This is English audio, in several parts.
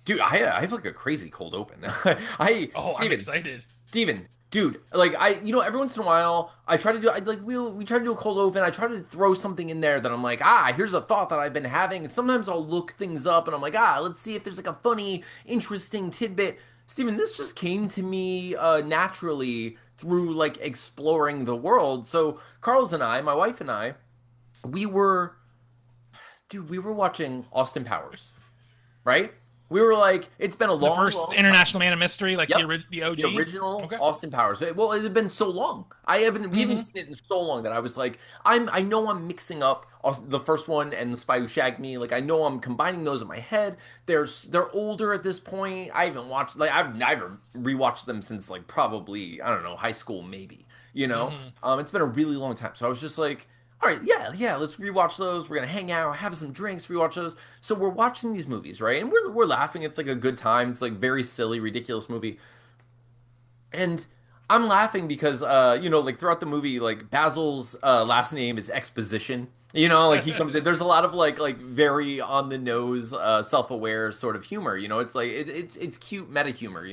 Dude, I have like a crazy cold open. I Oh, I'm Steven, excited. Steven, dude, like every once in a while I try to do I like we try to do a cold open. I try to throw something in there that I'm like, here's a thought that I've been having. And sometimes I'll look things up and I'm like, let's see if there's like a funny, interesting tidbit. Steven, this just came to me naturally through like exploring the world. So Carl's and I, my wife and I, we were we were watching Austin Powers, right? We were like, it's been a The long, first long time. International Man of Mystery, like Yep. the The OG. original Okay. Austin Powers. Well, it had been so long. We haven't seen it in so long that I was like, I know I'm mixing up the first one and The Spy Who Shagged Me. Like, I know I'm combining those in my head. They're older at this point. I haven't watched, like, I've never rewatched them since, like, probably, I don't know, high school, maybe, you know? Hmm. It's been a really long time. So I was just like, all right, yeah, let's rewatch those. We're gonna hang out, have some drinks, rewatch those. So we're watching these movies, right? And we're laughing. It's like a good time. It's like very silly, ridiculous movie. And I'm laughing because like throughout the movie, like Basil's last name is Exposition. Like he comes in. There's a lot of like very on the nose, self-aware sort of humor. It's like it's cute meta humor.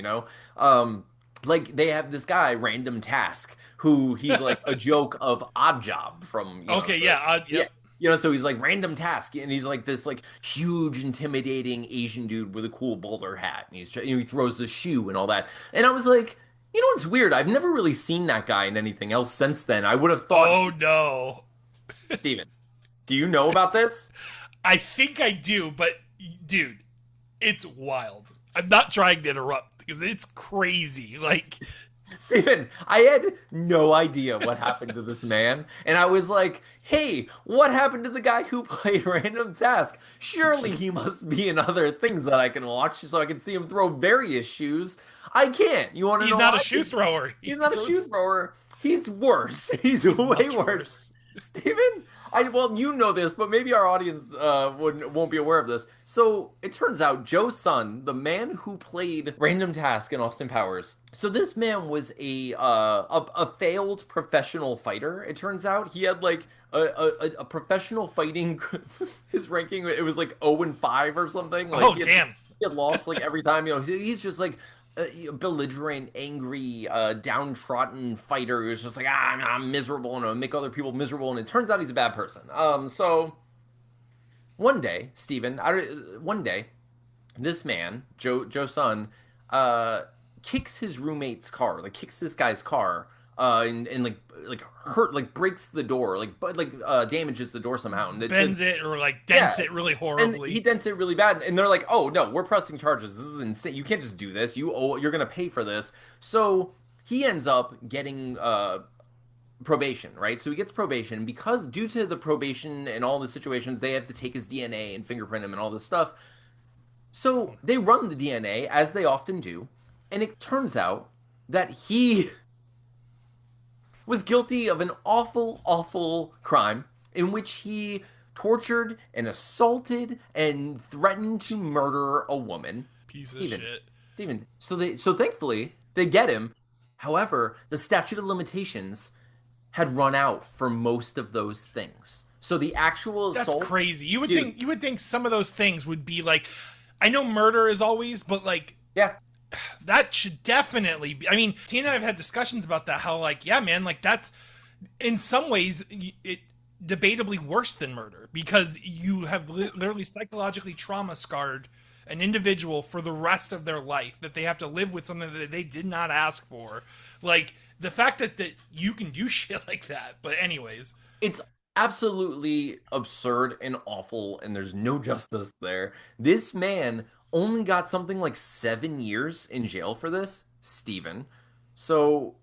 Like they have this guy, Random Task, who he's like a joke of Odd Job from Okay, the yeah, yeah. yep. So he's like Random Task, and he's like this like huge, intimidating Asian dude with a cool bowler hat, and he throws the shoe and all that. And I was like, what's weird? I've never really seen that guy in anything else since then. I would have thought, Oh no. Steven, do you know about this? I think I do, but dude, it's wild. I'm not trying to interrupt because it's crazy. Like, Steven, I had no idea what happened to this man. And I was like, hey, what happened to the guy who played Random Task? Surely he must be in other things that I can watch so I can see him throw various shoes. I can't. You want to he's know not why? a shoe thrower. He's He not a shoe throws. thrower. He's worse. He's He's way much worse. worse. Steven, well, you know this, but maybe our audience won't be aware of this. So it turns out Joe Sun, the man who played Random Task in Austin Powers, so this man was a failed professional fighter. It turns out he had like a professional fighting. His ranking, it was like 0-5 or something. Like Oh damn. he had lost like every time. He's just like belligerent, angry, downtrodden fighter who's just like, I'm miserable and I'll make other people miserable. And it turns out he's a bad person. So one day, Stephen, one day, this man, Joe Sun, uh, kicks his roommate's car, like kicks this guy's car, and like hurt, like breaks the door, damages the door somehow. And Bends it or like yeah, dents it really and he horribly. dents it really bad, and they're like, "Oh no, we're pressing charges. This is insane. You can't just do this. You're gonna pay for this." So he ends up getting probation, right? So he gets probation because due to the probation and all the situations, they have to take his DNA and fingerprint him and all this stuff. So they run the DNA as they often do, and it turns out that he was guilty of an awful, awful crime in which he tortured and assaulted and threatened to murder a woman. Piece of Stephen, shit. Stephen. So thankfully they get him. However, the statute of limitations had run out for most of those things. So the actual That's assault, crazy. dude, You would think some of those things would be like, I know murder is always, but like yeah, that should definitely be. I mean, Tina and I have had discussions about that. How like, yeah, man, like that's in some ways it debatably worse than murder because you have literally psychologically trauma scarred an individual for the rest of their life that they have to live with something that they did not ask for. Like the fact that you can do shit like that. But anyways, it's absolutely absurd and awful, and there's no justice there. This man only got something like 7 years in jail for this, Stephen. So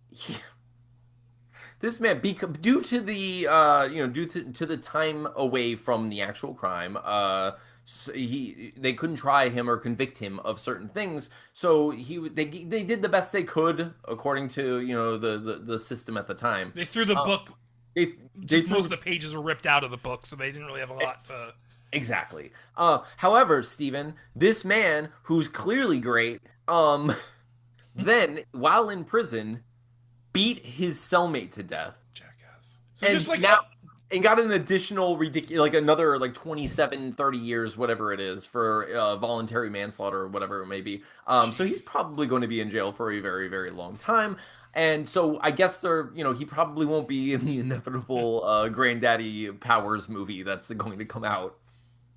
this man, due to the due to the time away from the actual crime, they couldn't try him or convict him of certain things. So they did the best they could according to the system at the time. they threw the Uh, book. they Just most threw of the pages were ripped out of the book, so they didn't really have a lot to. exactly. However, Stephen, this man who's clearly great, then while in prison, beat his cellmate to death, Jackass. So and just like now and got an additional ridiculous, like another like 27, 30 years, whatever it is, for voluntary manslaughter or whatever it may be. So he's Jeez. probably going to be in jail for a very, very long time. And so I guess he probably won't be in the inevitable Granddaddy Powers movie that's going to come out.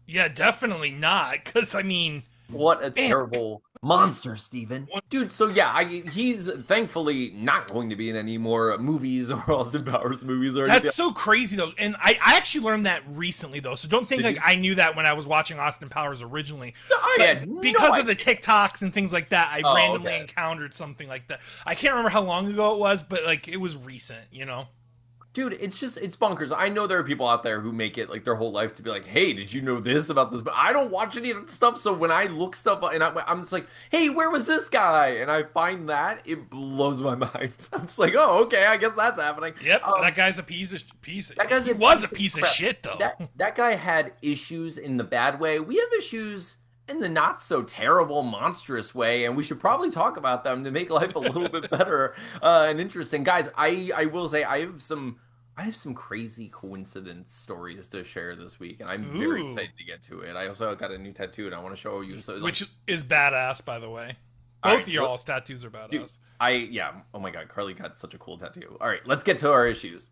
Yeah, definitely not. Because I mean, What a man, terrible monster, Steven. what, Dude, so yeah, he's thankfully not going to be in any more movies or Austin Powers movies or anything. that's so crazy though. And I actually learned that recently though. So don't think Did like you? I knew that when I was watching Austin Powers originally. I But had no because of idea. the TikToks and things like that, I Oh, randomly okay. encountered something like that. I can't remember how long ago it was, but like it was recent, you know? Dude, it's bonkers. I know there are people out there who make it like their whole life to be like, "Hey, did you know this about this?" But I don't watch any of that stuff. So when I look stuff up and I'm just like, "Hey, where was this guy?" And I find that it blows my mind. I'm just like, "Oh, okay, I guess that's happening." Yep, Um, that guy's a piece of that guy's he a was piece a of piece of crap. shit though. That guy had issues in the bad way. We have issues in the not so terrible, monstrous way, and we should probably talk about them to make life a little bit better and interesting. Guys, I will say I have some crazy coincidence stories to share this week, and I'm very Ooh. excited to get to it. I also got a new tattoo, and I want to show you. So, like, Which is badass, by the way. all Both right, of y'all's tattoos are dude, badass. yeah. Oh my God, Carly got such a cool tattoo. All right, let's get to our issues.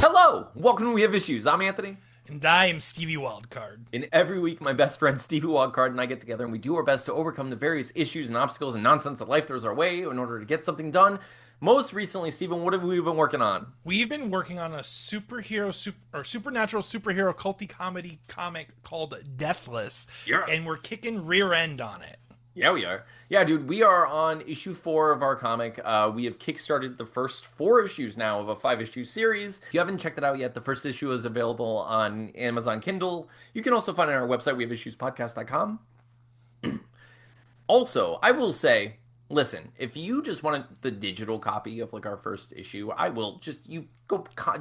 Hello, welcome to We Have Issues. I'm Anthony. And I am Stevie Wildcard. And every week, my best friend Stevie Wildcard and I get together and we do our best to overcome the various issues and obstacles and nonsense that life throws our way in order to get something done. Most recently, Steven, what have we been working on? We've been working on a or supernatural superhero culty comedy comic called Deathless, Yeah. and we're kicking rear end on it. Yeah, we are. Yeah, dude, we are on issue 4 of our comic. We have kickstarted the first 4 issues now of a 5-issue series. If you haven't checked it out yet, the first issue is available on Amazon Kindle. You can also find it on our website, wehaveissuespodcast.com. Also, I will say, listen, if you just want the digital copy of like our first issue, I will just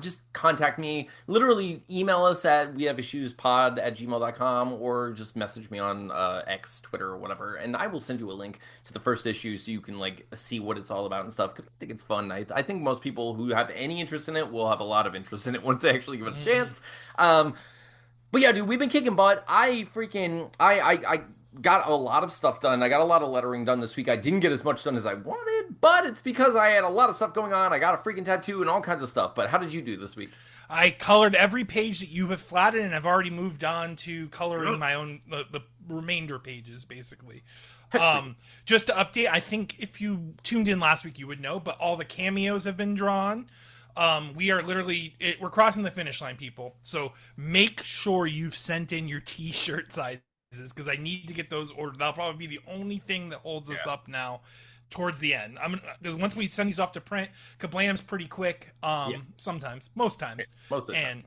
just contact me. Literally email us at wehaveissuespod@gmail.com or just message me on X, Twitter, or whatever, and I will send you a link to the first issue so you can like see what it's all about and stuff because I think it's fun. I think most people who have any interest in it will have a lot of interest in it once they actually give it a Mm. chance. Um, but yeah, dude, we've been kicking butt. I got a lot of stuff done. I got a lot of lettering done this week. I didn't get as much done as I wanted, but it's because I had a lot of stuff going on. I got a freaking tattoo and all kinds of stuff. But how did you do this week? I colored every page that you have flatted, and I've already moved on to coloring my own the remainder pages, basically. Heck for you. Just to update, I think if you tuned in last week, you would know, but all the cameos have been drawn. We are we're crossing the finish line, people. So make sure you've sent in your T-shirt sizes because I need to get those ordered. That'll probably be the only thing that holds us Yeah. up now towards the end. Because once we send these off to print, Kablam's pretty quick. Yeah. Sometimes, most times, Most of the time. and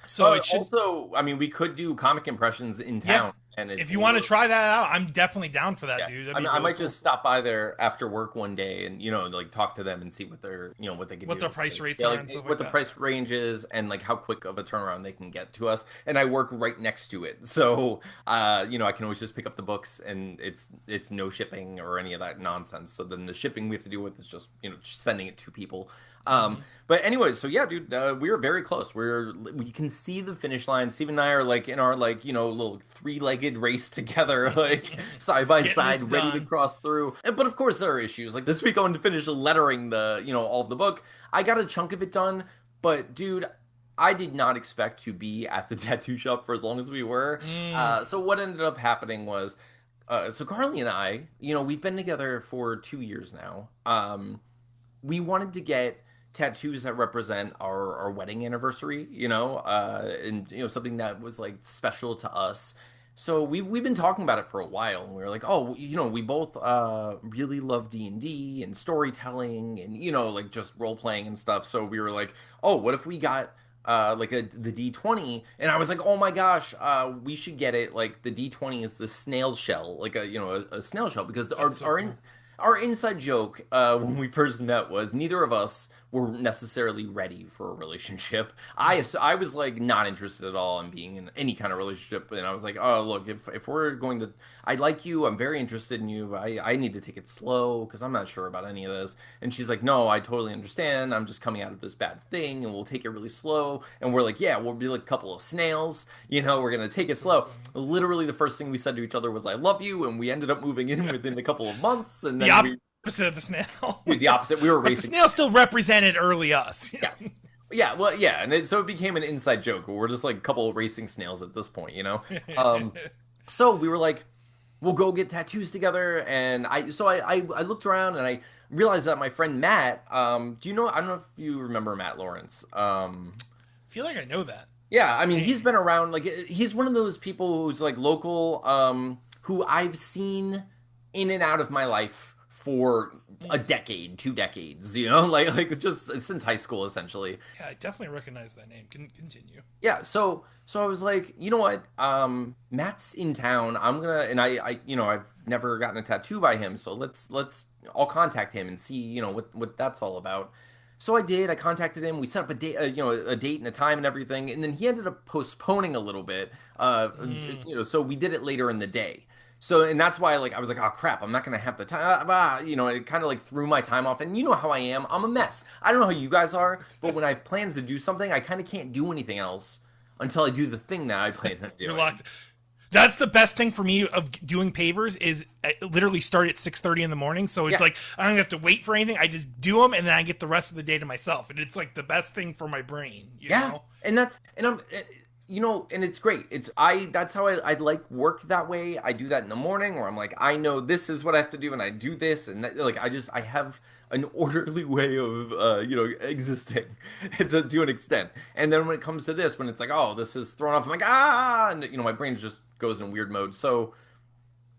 so it should. Also, I mean, we could do comic impressions in Yeah, town, and it's if you want to try that out, I'm definitely down for that, yeah. dude. I That'd mean, be I really might cool. just stop by there after work one day and like talk to them and see what they can What do. their price rates Yeah, are like and stuff what like the that. price range is and like how quick of a turnaround they can get to us. And I work right next to it, so I can always just pick up the books and it's no shipping or any of that nonsense. So then the shipping we have to deal with is just just sending it to people. Hmm. But anyways, so yeah, dude, we are very close. We can see the finish line. Steve and I are like in our like little three-legged race together, like side by Getting side, this ready to done. cross through. But of course, there are issues. Like this week, I wanted to finish lettering all of the book. I got a chunk of it done, but dude, I did not expect to be at the tattoo shop for as long as we were. Mm. So what ended up happening was, so Carly and I, we've been together for 2 years now. We wanted to get tattoos that represent our wedding anniversary, and something that was like special to us. So we've been talking about it for a while, and we were like, oh, we both really love D&D and storytelling, and like just role playing and stuff. So we were like, oh, what if we got like the D20? And I was like, oh my gosh, we should get it. Like the D20 is the snail shell, like a snail shell, because That's so cool. Our inside joke when we first met was neither of us were necessarily ready for a relationship. I was like not interested at all in being in any kind of relationship, and I was like, oh look, if we're going to, I like you, I'm very interested in you. I need to take it slow because I'm not sure about any of this. And she's like, no, I totally understand. I'm just coming out of this bad thing, and we'll take it really slow. And we're like, yeah, we'll be like a couple of snails. We're gonna take it So slow. funny. Literally, the first thing we said to each other was "I love you," and we ended up moving in within a couple of months. And The then we opposite of the snail. did the opposite. We were But the racing. snail still represented early us. Yes. Yeah. Well, yeah. And so it became an inside joke. We're just like a couple of racing snails at this point. Um, so we were like, we'll go get tattoos together. And I looked around and I realized that my friend Matt, do you know, I don't know if you remember Matt Lawrence. Feel like I know that Yeah, I mean, he's name. been around. Like, he's one of those people who's like local, who I've seen in and out of my life for a Mm. decade, 2 decades. Like just since high school, essentially. Yeah, I definitely recognize that name. Continue. Yeah, so I was like, you know what? Matt's in town. I'm gonna, and I've never gotten a tattoo by him, so I'll contact him and see, what that's all about. So I did. I contacted him. We set up a date, a date and a time and everything, and then he ended up postponing a little bit. Mm. So we did it later in the day. So, and that's why, like, I was like, oh crap, I'm not gonna have the time. It kind of like threw my time off. And you know how I am. I'm a mess. I don't know how you guys are, but when I have plans to do something, I kind of can't do anything else until I do the thing that I plan on You're doing. locked. That's the best thing for me of doing pavers is I literally start at 6:30 in the morning. So it's Yeah, like I don't have to wait for anything. I just do them and then I get the rest of the day to myself. And it's like the best thing for my brain, you yeah, know? and that's and I'm and it's great. That's how I like work that way. I do that in the morning where I'm like I know this is what I have to do and I do this and that, like I have an orderly way of existing to an extent. And then when it comes to this, when it's like oh this is thrown off, I'm like and my brain just goes in weird mode. So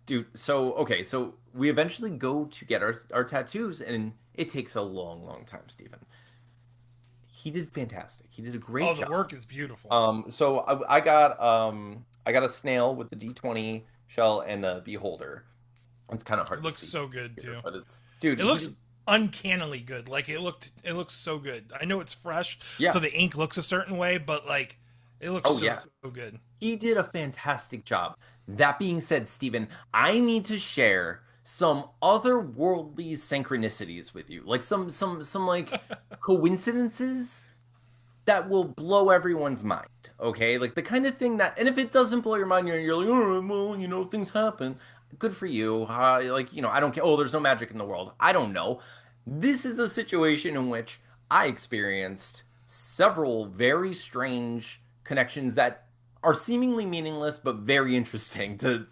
dude, so okay, so we eventually go to get our tattoos and it takes a long, long time, Stephen. He did fantastic. He did a great Oh, the job. work is beautiful. So I got a snail with the D20 shell and a beholder. It's kind of It hard to looks see so good here, too. but it's dude, It he looks did uncannily good. Like it looks so good. I know it's fresh, yeah. so the ink looks a certain way, but like it looks Oh so, yeah. so good. He did a fantastic job. That being said, Stephen, I need to share some otherworldly synchronicities with you. Like some like coincidences that will blow everyone's mind. Okay, like the kind of thing that, and if it doesn't blow your mind, you're like, oh, well, things happen. Good for you. Like, I don't care. Oh, there's no magic in the world. I don't know. This is a situation in which I experienced several very strange connections that are seemingly meaningless but very interesting to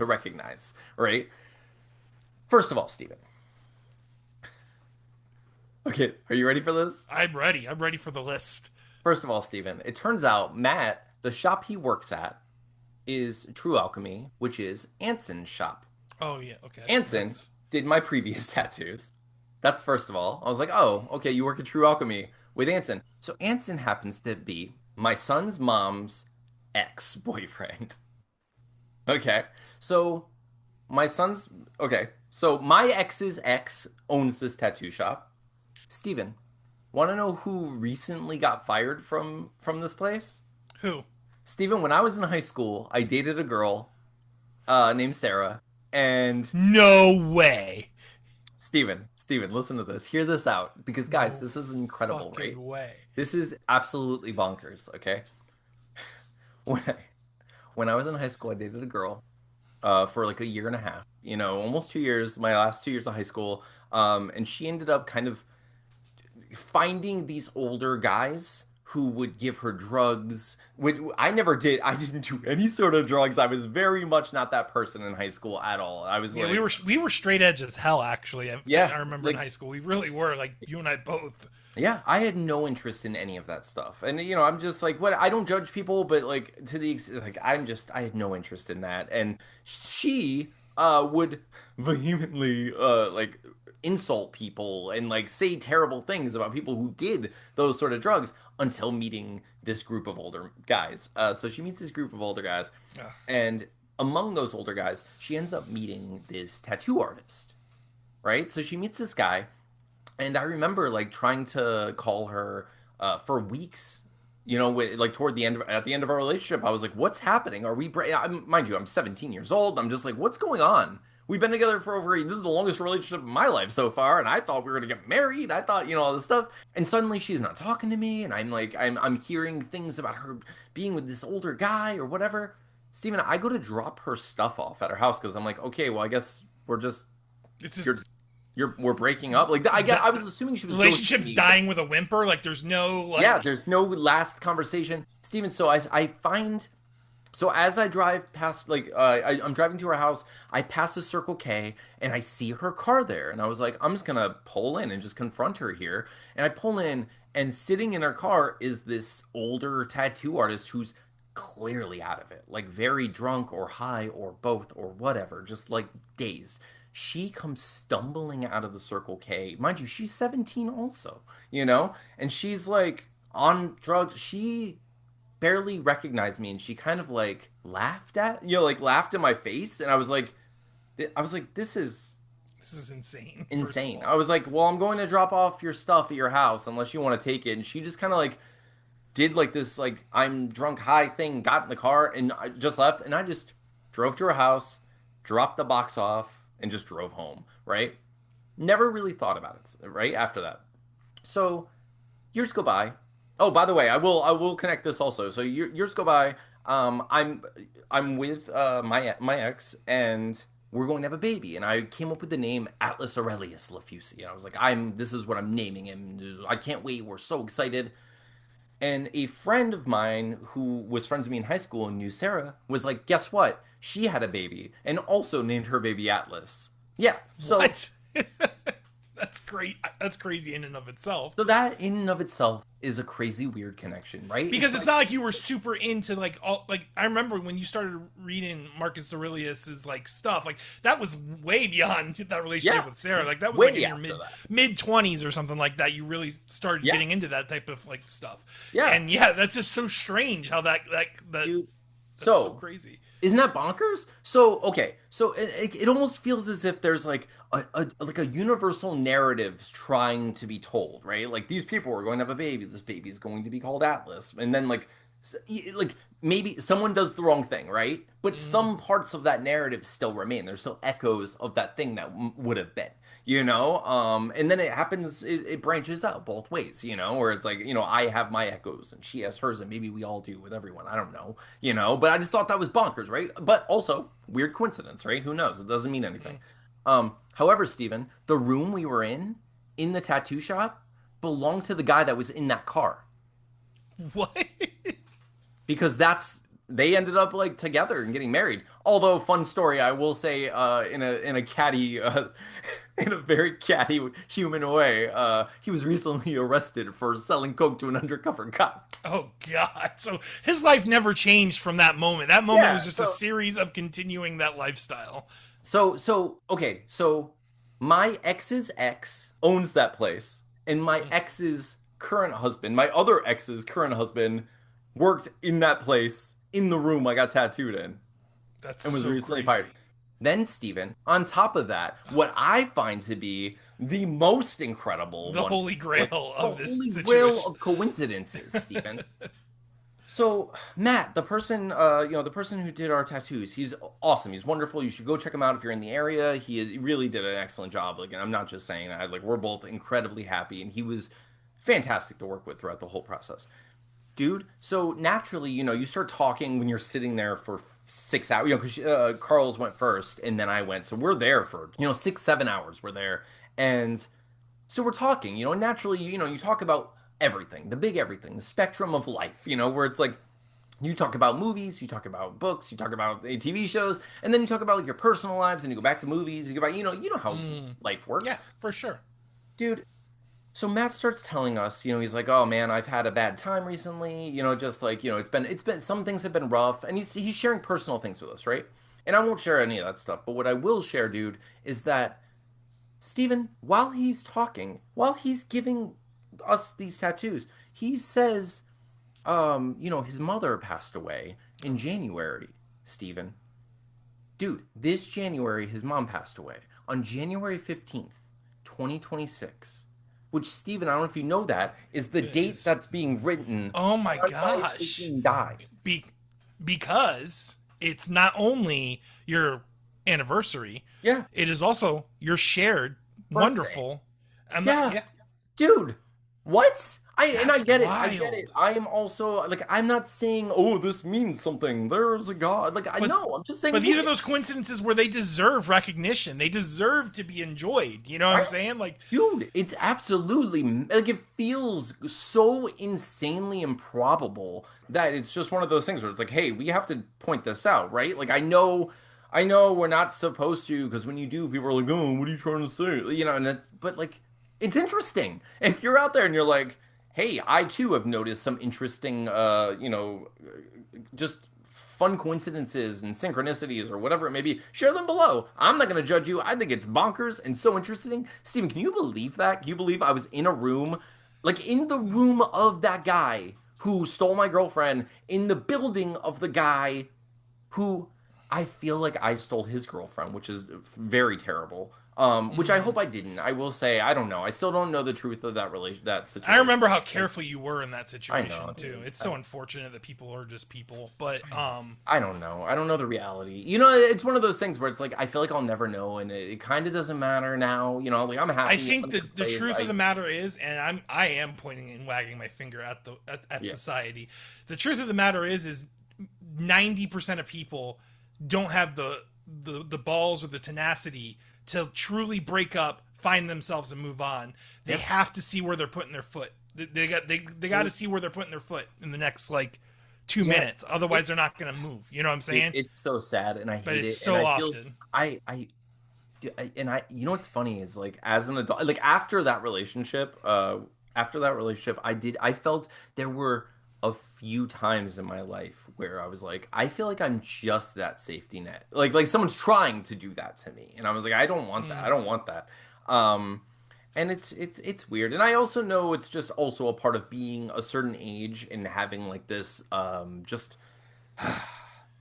recognize. Right. First of all, Stephen. Okay, are you ready for this? I'm ready. I'm ready for the list. First of all, Stephen, it turns out Matt, the shop he works at, is True Alchemy, which is Anson's shop. Oh yeah, okay. Anson That's did my previous tattoos. That's first of all. I was like, oh, okay, you work at True Alchemy with Anson. So Anson happens to be my son's mom's ex-boyfriend. Okay. So my son's okay. So my ex's ex owns this tattoo shop. Steven, want to know who recently got fired from this place? who? Steven, when I was in high school, I dated a girl named Sarah. And No way. Steven, listen to this. Hear this out. Because, guys, No this is incredible, right? fucking way. This is absolutely bonkers, okay? When I, when I was in high school, I dated a girl for like a year and a half, almost 2 years, my last 2 years of high school. And she ended up kind of finding these older guys who would give her drugs. I never did. I didn't do any sort of drugs. I was very much not that person in high school at all. I was Yeah, like, we were straight edge as hell. Actually, yeah, I remember in like high school we really were. Like you and I both. yeah, I had no interest in any of that stuff. And I'm just like, what? I don't judge people, but like like I had no interest in that. And she would vehemently like insult people and like say terrible things about people who did those sort of drugs until meeting this group of older guys. So she meets this group of older guys, Ugh. and among those older guys, she ends up meeting this tattoo artist. right? So she meets this guy, and I remember like trying to call her for weeks. Like toward the end at the end of our relationship, I was like, "What's happening? Are we?" Mind you, I'm 17 years old. I'm just like, "What's going on?" We've been together for this is the longest relationship in my life so far, and I thought we were gonna get married. I thought, all this stuff, and suddenly she's not talking to me, and I'm like, I'm hearing things about her being with this older guy or whatever. Steven, I go to drop her stuff off at her house because I'm like, okay, well, I guess we're just It's just you're we're breaking up. Like I was assuming she was ghosting relationships me, but dying with a whimper. Like there's no yeah, like. there's no last conversation. Steven, so I find so as I drive past, like I'm driving to her house, I pass a Circle K and I see her car there, and I was like, I'm just gonna pull in and just confront her here. And I pull in, and sitting in her car is this older tattoo artist who's clearly out of it, like very drunk or high or both or whatever, just like dazed. She comes stumbling out of the Circle K. Mind you, she's 17 also, and she's like on drugs. She barely recognized me, and she kind of like laughed like laughed in my face, and I was like, This is insane. First of insane. all, I was like, well, I'm going to drop off your stuff at your house unless you want to take it. And she just kind of like did like this like I'm drunk high thing, got in the car and I just left, and I just drove to her house, dropped the box off, and just drove home, right? Never really thought about it, right? After that. So years go by. Oh, by the way, I will connect this also. So years go by. I'm with my ex, and we're going to have a baby. And I came up with the name Atlas Aurelius Lafusi. I was like, this is what I'm naming him. I can't wait. We're so excited. And a friend of mine who was friends with me in high school and knew Sarah was like, guess what? She had a baby and also named her baby Atlas. Yeah. So what? That's great. That's crazy in and of itself. so that in and of itself is a crazy weird connection, right? Because it's not like you were super into like all like I remember when you started reading Marcus Aurelius's like stuff, like that was way beyond that relationship Yeah, with Sarah. Like that was like way in your after that. mid 20s or something like that. You really started Yeah, getting into that type of like stuff. yeah, And yeah, that's just so strange how that dude. that's so So crazy. isn't that bonkers? So okay, so it almost feels as if there's like a universal narrative trying to be told, right? Like these people are going to have a baby. This baby is going to be called Atlas, and then like maybe someone does the wrong thing, right? But Mm. some parts of that narrative still remain. There's still echoes of that thing that would have been. And then it happens. It branches out both ways, where it's like I have my echoes and she has hers, and maybe we all do with everyone. I don't know. But I just thought that was bonkers, right? But also weird coincidence, right? Who knows? It doesn't mean anything. Mm. However, Stephen, the room we were in the tattoo shop belonged to the guy that was in that car, What? because they ended up like together and getting married. Although, fun story, I will say, in a catty, in a very catty human way, he was recently arrested for selling coke to an undercover cop. Oh God! So his life never changed from that moment. That moment Yeah. was just a series of continuing that lifestyle. Okay. So my ex's ex owns that place, and my Mm. ex's current husband, my other ex's current husband, worked in that place in the room I got tattooed in That's and was so recently fired. crazy. Then, Steven, on top of that, what I find to be the most incredible The one, holy like grail the of this holy grail situation. of coincidences, Steven. So Matt, the person who did our tattoos, he's awesome. He's wonderful. You should go check him out if you're in the area. He really did an excellent job. Like, and I'm not just saying that. Like, we're both incredibly happy, and he was fantastic to work with throughout the whole process, dude. So naturally, you start talking when you're sitting there for 6 hours. Because Carl's went first, and then I went. So we're there for 6, 7 hours. We're there, and so we're talking, and naturally, you talk about everything, the big everything, the spectrum of life, where it's like you talk about movies, you talk about books, you talk about TV shows, and then you talk about like your personal lives, and you go back to movies, you go back, you know how Mm. life works, Yeah, for sure. dude. So Matt starts telling us, he's like, "Oh man, I've had a bad time recently. Just like, it's been some things have been rough." And he's sharing personal things with us, right? And I won't share any of that stuff, but what I will share, dude, is that Stephen, while he's talking, while he's giving us these tattoos, he says, his mother passed away in January, Stephen. Dude, this January, his mom passed away. on January 15th, 2026, which, Steven, I don't know if you know that, is the date Is that's being written oh my on my gosh. freaking die. Be, because it's not only your anniversary, Yeah, it is also your shared birthday. wonderful. I'm not, Yeah, yeah, dude, what? I that's get it. I get it. wild. I am also like, I'm not saying, oh, this means something. There's a God. Like, I But know. I'm just saying, but look these are at those coincidences where they deserve recognition. They deserve to be enjoyed. You know what I'm right, saying? Like, dude. It's absolutely like it feels so insanely improbable that it's just one of those things where it's like, hey, we have to point this out, right? Like, I know we're not supposed to because when you do, people are like, oh, what are you trying to say? You know, and it's but like, it's interesting if you're out there and you're like, hey, I too have noticed some interesting, just fun coincidences and synchronicities or whatever it may be, share them below. I'm not going to judge you. I think it's bonkers and so interesting. Steven, can you believe that? Can you believe I was in a room, like in the room of that guy who stole my girlfriend, in the building of the guy who I feel like I stole his girlfriend, which is very terrible. Which I mm. hope I didn't. I will say I don't know. I still don't know the truth of that I situation. remember how Like, careful you were in that I know, situation too. dude. It's so unfortunate that people are just people, but I don't know. I don't know the reality. You know, it's one of those things where it's like I feel like I'll never know, and it kind of doesn't matter now. You know, like I'm I happy. I'm think in a the good the place. truth of the matter is, and I am pointing and wagging my finger at at Yeah, society. The truth of the matter is 90% of people don't have the balls or the tenacity to truly break up, find themselves, and move on. They yeah. have to see where they're putting their foot. They got to see where they're putting their foot in the next like two Yeah, minutes. Otherwise, it's they're not going to move. You know what I'm saying? it's so sad, and I But hate it's it, and so I feel often. I and you know what's funny is like as an adult, like after that relationship, I felt there were a few times in my life where I was like, I feel like I'm just that safety net, like someone's trying to do that to me, and I was like, I don't want that, I Mm. don't want that. Um, and it's weird, and I also know it's just also a part of being a certain age and having like this just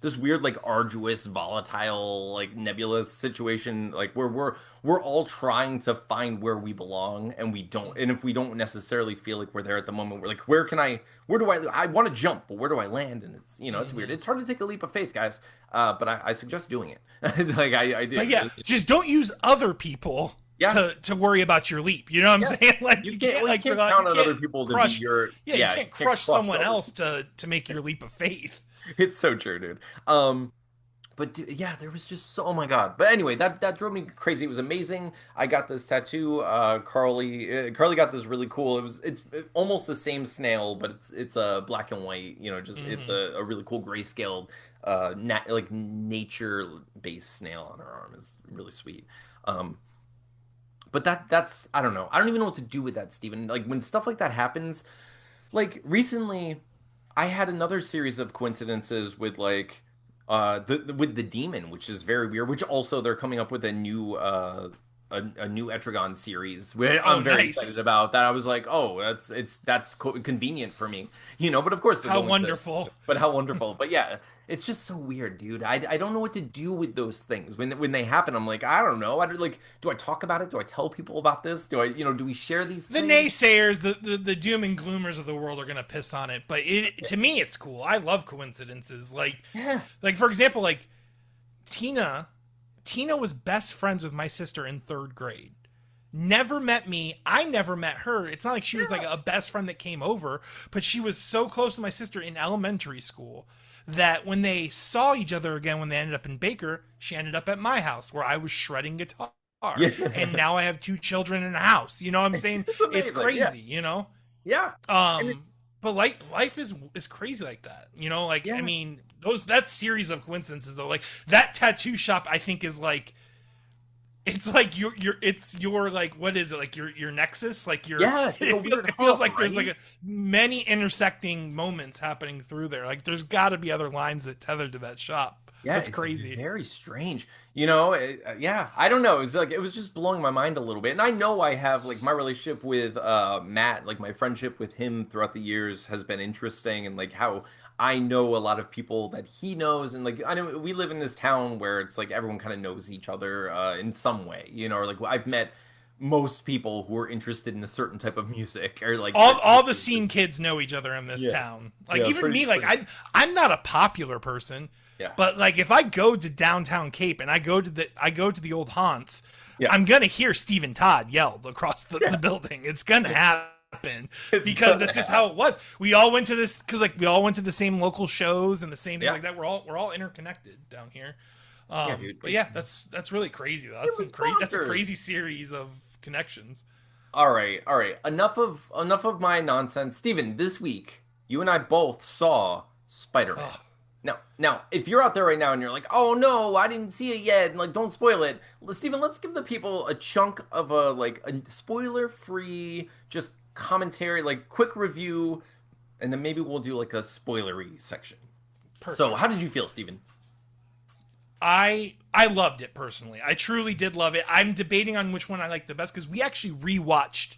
this weird like arduous volatile like nebulous situation like where we're all trying to find where we belong and we don't, and if we don't necessarily feel like we're there at the moment, we're like, where do I want to jump, but where do I land? And it's, you know, it's weird, Hmm. it's hard to take a leap of faith, guys, but I suggest doing it. Like I But do yeah, just don't use other people yeah, to worry about your leap. You know what I'm yeah, saying? Like you can't you like can't rely, you count on can't other people to be crush. your, Yeah, you yeah, you can't can't crush crush someone other else people. to make your leap of faith. It's so true, dude. But dude, yeah, there was just so, oh my God. But anyway, that drove me crazy. It was amazing. I got this tattoo. Carly got this really cool. It's almost the same snail, but it's a black and white. You know, just it's Hmm. a really cool grayscale, like nature based snail on her arm is really sweet. Um, but that's I don't know. I don't even know what to do with that, Steven. Like when stuff like that happens, like recently I had another series of coincidences with like with the demon, which is very weird, which also they're coming up with a new a new Etrigan series, where Oh, I'm very excited nice! about that. I was like, oh, that's convenient for me, you know, but of course they're How going to, wonderful. but how wonderful. But yeah, it's just so weird, dude. I don't know what to do with those things when they happen. I'm like, I don't know. I don't, like, do I talk about it? Do I tell people about this? Do I, you know, do we share these The things? naysayers, the doom and gloomers of the world are gonna piss on it, but it to me it's cool. I love coincidences. Yeah. Like for example, like Tina, Tina was best friends with my sister in third grade. Never met me. I never met her. It's not like she was like a best friend that came over, but she was so close to my sister in elementary school that when they saw each other again, when they ended up in Baker, she ended up at my house where I was shredding guitar. And Yeah. now I have two children in a house. You know what I'm saying? It's It's amazing. Yeah. crazy, you know? Yeah. And it, Um, but like life is crazy like that. You know, like I yeah. mean, those that series of coincidences though, like that tattoo shop I think is like it's like your it's your like what is it like your nexus like your Yeah, it's like a weird it feels hub, like there's like right? many intersecting moments happening through there like there's got to be other lines that tether to that shop. Yeah, That's it's crazy. very strange. Yeah, I don't know. It was like it was just blowing my mind a little bit. And I know I have like my relationship with Matt, like my friendship with him throughout the years has been interesting and like how I know a lot of people that he knows and like I know we live in this town where it's like everyone kind of knows each other in some way, or like I've met most people who are interested in a certain type of music or like all certain all the places. scene kids know each other in this Yeah. town. Like Yeah, even pretty me, like pretty. I'm not a popular person, Yeah. but like if I go to downtown Cape and I go to the old haunts, Yeah. I'm gonna hear Stephen Todd yelled across the Yeah. building. It's gonna happen It's because gonna that's just how happen. it was. We all went to this because like we all went to the same local shows and the same things Yeah. like that. We're all interconnected down here. Yeah, dude. But yeah, that's really crazy though. It That's was that's a bonkers. crazy series of connections. All right, all right. Enough of my nonsense. Steven, this week, you and I both saw Spider-Man. Oh, Now, if you're out there right now and you're like, "Oh no, I didn't see it yet," and like, don't spoil it. Steven, let's give the people a chunk of a spoiler-free, just commentary, like quick review, and then maybe we'll do like a spoilery section. So, how perfect. did you feel, Steven? I loved it personally. I truly did love it. I'm debating on which one I like the best because we actually rewatched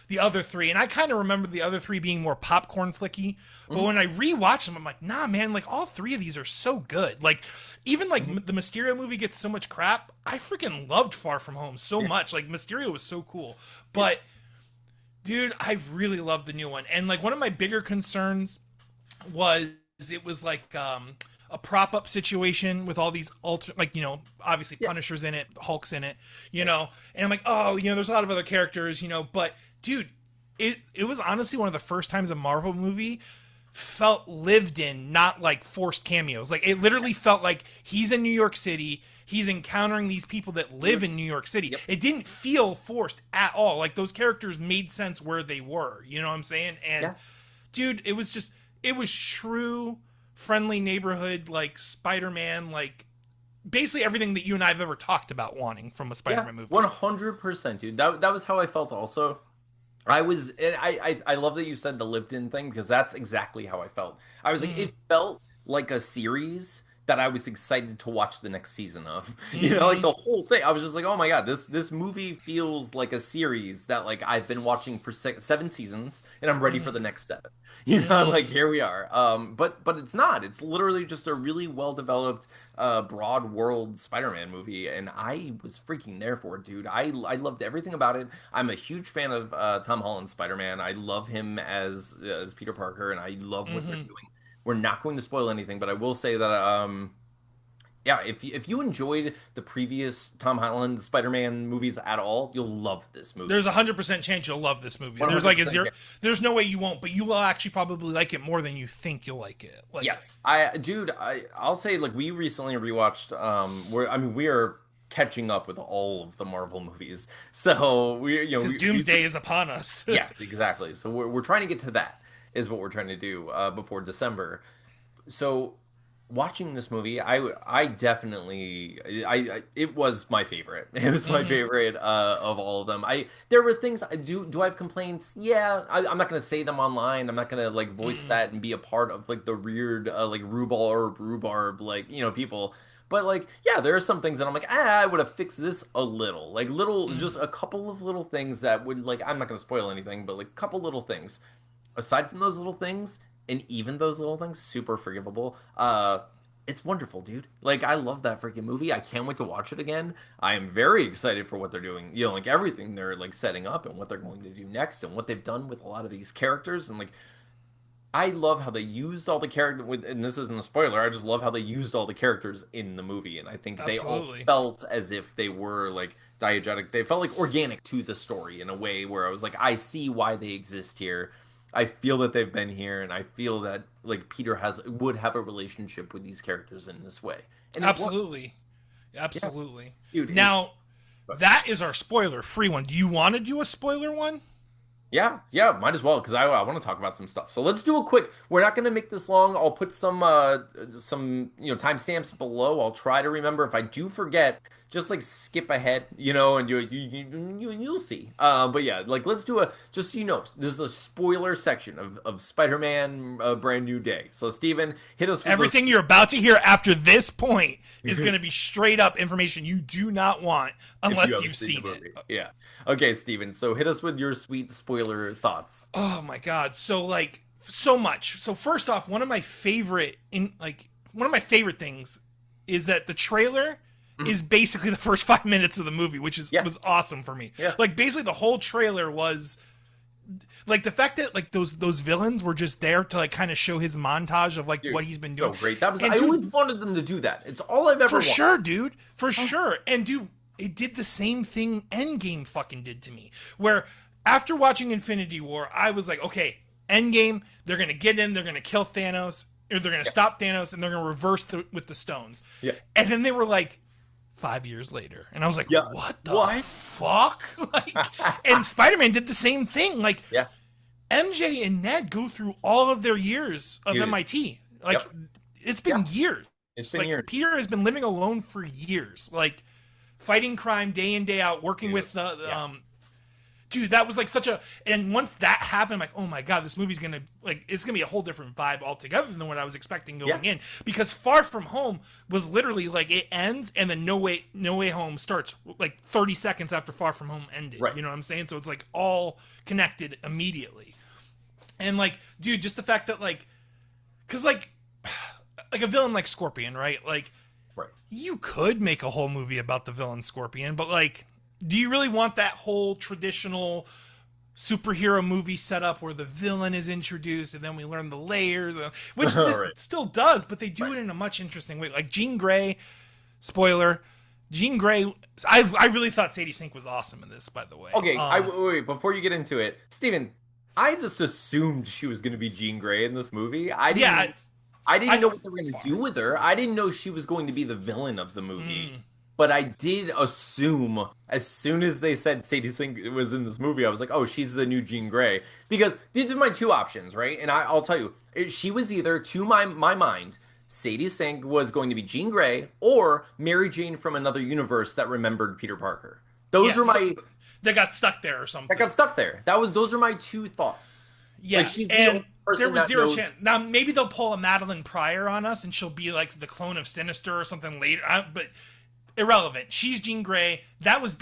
the other three, and I kind of remember the other three being more popcorn flicky. But Hmm. when I rewatched them, I'm like, nah, man, like all three of these are so good. Like even like Hmm. the Mysterio movie gets so much crap. I freaking loved Far From Home so Yeah, much. Like Mysterio was so cool, yeah, but dude, I really loved the new one. And like one of my bigger concerns was it was like a prop up situation with all these like obviously yeah, Punisher's in it, Hulk's in it, and I'm like, oh, there's a lot of other characters, but dude, it was honestly one of the first times a Marvel movie felt lived in, not like forced cameos. Like it literally felt like he's in New York City. He's encountering these people that live dude. in New York City. Yep. It didn't feel forced at all. Like those characters made sense where they were. You know what I'm saying? And Yeah. dude, it was true friendly neighborhood like Spider-Man, like basically everything that you and I have ever talked about wanting from a Yeah, Spider-Man movie. 100%, dude. That was how I felt also. And I love that you said the lived-in thing because that's exactly how I felt. I was like, Mm-hmm. it felt like a series that I was excited to watch the next season of. Like Mm-hmm. the whole thing. I was just like, oh my God, this movie feels like a series that like I've been watching for 7 seasons and I'm ready for Mm-hmm. the next seven. Mm-hmm. Like here we are. But it's not. It's literally just a really well-developed broad world Spider-Man movie, and I was freaking there for it, dude. I loved everything about it. I'm a huge fan of Tom Holland's Spider-Man. I love him as Peter Parker, and I love what they're Mm-hmm. doing. We're not going to spoil anything, but I will say that yeah, if you enjoyed the previous Tom Holland Spider-Man movies at all, you'll love this movie. There's 100% chance you'll love this movie. There's like a 100%. zero. There's no way you won't, but you will actually probably like it more than you think you'll like it. Like, Yes, I'll say like we recently rewatched we are catching up with all of the Marvel movies. So we because Doomsday is upon us. yes, exactly. So we're trying to get to that is what we're trying to do before December. So watching this movie, I definitely it was my favorite. It was my Mm-hmm. favorite of all of them. I there were things I do I have complaints? Yeah, I'm not gonna say them online. I'm not gonna like voice Mm-hmm. that and be a part of like the weird like rhubarb like people. But like yeah, there are some things that I'm like I would have fixed this a little like little just Mm-hmm. a couple of little things that would like I'm not gonna spoil anything, but like a couple little things aside from those little things, and even those little things, super forgivable. It's wonderful, dude. Like I love that freaking movie. I can't wait to watch it again. I am very excited for what they're doing. Like everything they're like setting up and what they're going to do next and what they've done with a lot of these characters and like I love how they used all the character with and this isn't a spoiler. I just love how they used all the characters in the movie and I think they all Absolutely. felt as if they were like diegetic. They felt like organic to the story in a way where I was like I see why they exist here. I feel that they've been here and I feel that like Peter has would have a relationship with these characters in this way. And it works. Absolutely. Yeah. Absolutely. Dude, it's Now, that is our spoiler free one. Do you want to do a spoiler one? yeah, yeah, might as well because I want to talk about some stuff. So let's do a quick. We're not going to make this long. I'll put some timestamps below. I'll try to remember if I do forget. just like skip ahead, and you'll see. But yeah, like let's do a just so you know, this is a spoiler section of Spider-Man: A Brand New Day. So Steven, hit us with those. Everything you're about to hear after this point is going to be straight up information you do not want If you unless haven't you've seen the seen it. movie. Yeah. Okay, Steven. So hit us with your sweet spoiler thoughts. Oh my god. So like so much. So first off, one of my favorite things is that the trailer Mhm. is basically the first 5 minutes of the movie, which is Yeah. was awesome for me. Yeah. Like basically the whole trailer was like the fact that like those villains were just there to like kind of show his montage of like Dude, what he's been doing. so great. That was And I always dude, wanted them to do that. It's all I've ever for wanted. sure, dude. For sure. And dude, it did the same thing Endgame fucking did to me. Where after watching Infinity War, I was like, okay, Endgame, they're gonna get in, they're gonna kill Thanos, or they're gonna Yeah. stop Thanos, and they're gonna reverse with the stones. Yeah. And then they were like, 5 years later, and I was like, Yeah. what the What? fuck? Like, and Spider-Man did the same thing. Like, Yeah. MJ and Ned go through all of their years of Dude. MIT. Like, Yep. it's been years. It's been Like, years. Peter has been living alone for years. Like, fighting crime day in, day out, working Dude. with the Yeah. dude, that was like such a. And once that happened, I'm like, oh my god, this movie's gonna like it's gonna be a whole different vibe altogether than what I was expecting going in. Because Far From Home was literally like it ends and then No Way Home starts like 30 seconds after Far From Home ended. Right. You know what I'm saying? So it's like all connected immediately. And like, dude, just the fact that because like a villain like Scorpion, right? Like, Right. you could make a whole movie about the villain Scorpion, but like, do you really want that whole traditional superhero movie setup where the villain is introduced and then we learn the layers, which this Right. still does, but they do it in a much interesting way. Like Jean Grey, spoiler, Jean Grey. I really thought Sadie Sink was awesome in this, by the way. Okay, wait, before you get into it, Steven, I just assumed she was going to be Jean Grey in this movie. I didn't know what they were going to do with her. I didn't know she was going to be the villain of the movie. But I did assume as soon as they said Sadie Sink was in this movie, I was like, oh, she's the new Jean Grey. Because these are my two options, right? And I'll tell you, she was either, to my mind, Sadie Sink was going to be Jean Grey or Mary Jane from another universe that remembered Peter Parker. Those are my... They got stuck there or something. That got stuck there. Those are my two thoughts. Yeah, like she's the and only person there was that zero knows... chance. Now maybe they'll pull a Madeline Pryor on us, and she'll be like the clone of Sinister or something later. But irrelevant. She's Jean Grey. That was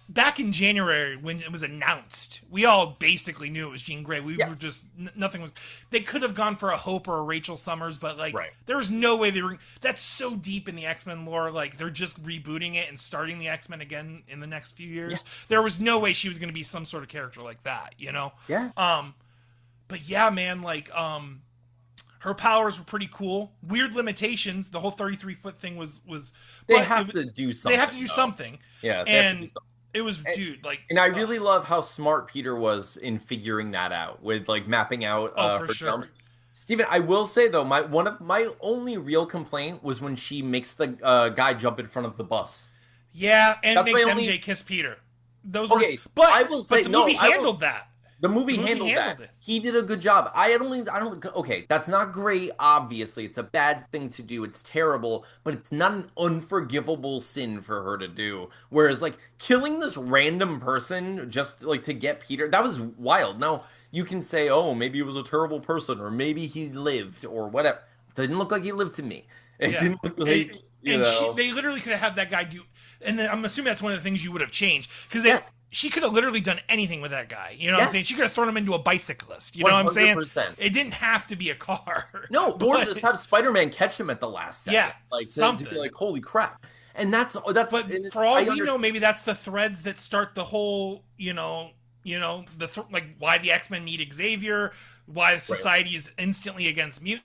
back in January when it was announced. We all basically knew it was Jean Grey. We were just nothing was. They could have gone for a Hope or a Rachel Summers, but like there was no way they were. That's so deep in the X-Men lore. Like they're just rebooting it and starting the X-Men again in the next few years. Yeah. There was no way she was going to be some sort of character like that. You know? Yeah. But yeah, man, like her powers were pretty cool. Weird limitations. The whole 33-foot thing was. They have to do something. They have to do something. Yeah, and it was, dude, like. And I really love how smart Peter was in figuring that out with like mapping out her jumps. Steven, I will say though, one of my only real complaint was when she makes the guy jump in front of the bus. Yeah, and That's makes only... MJ kiss Peter. Those okay, were, but I will say but the movie handled that. The movie handled that. He did a good job. I don't, okay, that's not great, obviously. It's a bad thing to do. It's terrible, but it's not an unforgivable sin for her to do. Whereas, like, killing this random person just, like, to get Peter, that was wild. Now, you can say, oh, maybe he was a terrible person, or maybe he lived, or whatever. It didn't look like he lived to me. It didn't look like, they literally could have had that guy do, and then I'm assuming that's one of the things you would have changed, because she could have literally done anything with that guy. You know what I'm saying? She could have thrown him into a bicyclist. You know what I'm saying? It didn't have to be a car. No, or just have Spider-Man catch him at the last second. Yeah, like something. To be like, holy crap. And that's. But for all we know, maybe that's the threads that start the whole. Like why the X-Men need Xavier, why society is instantly against mutants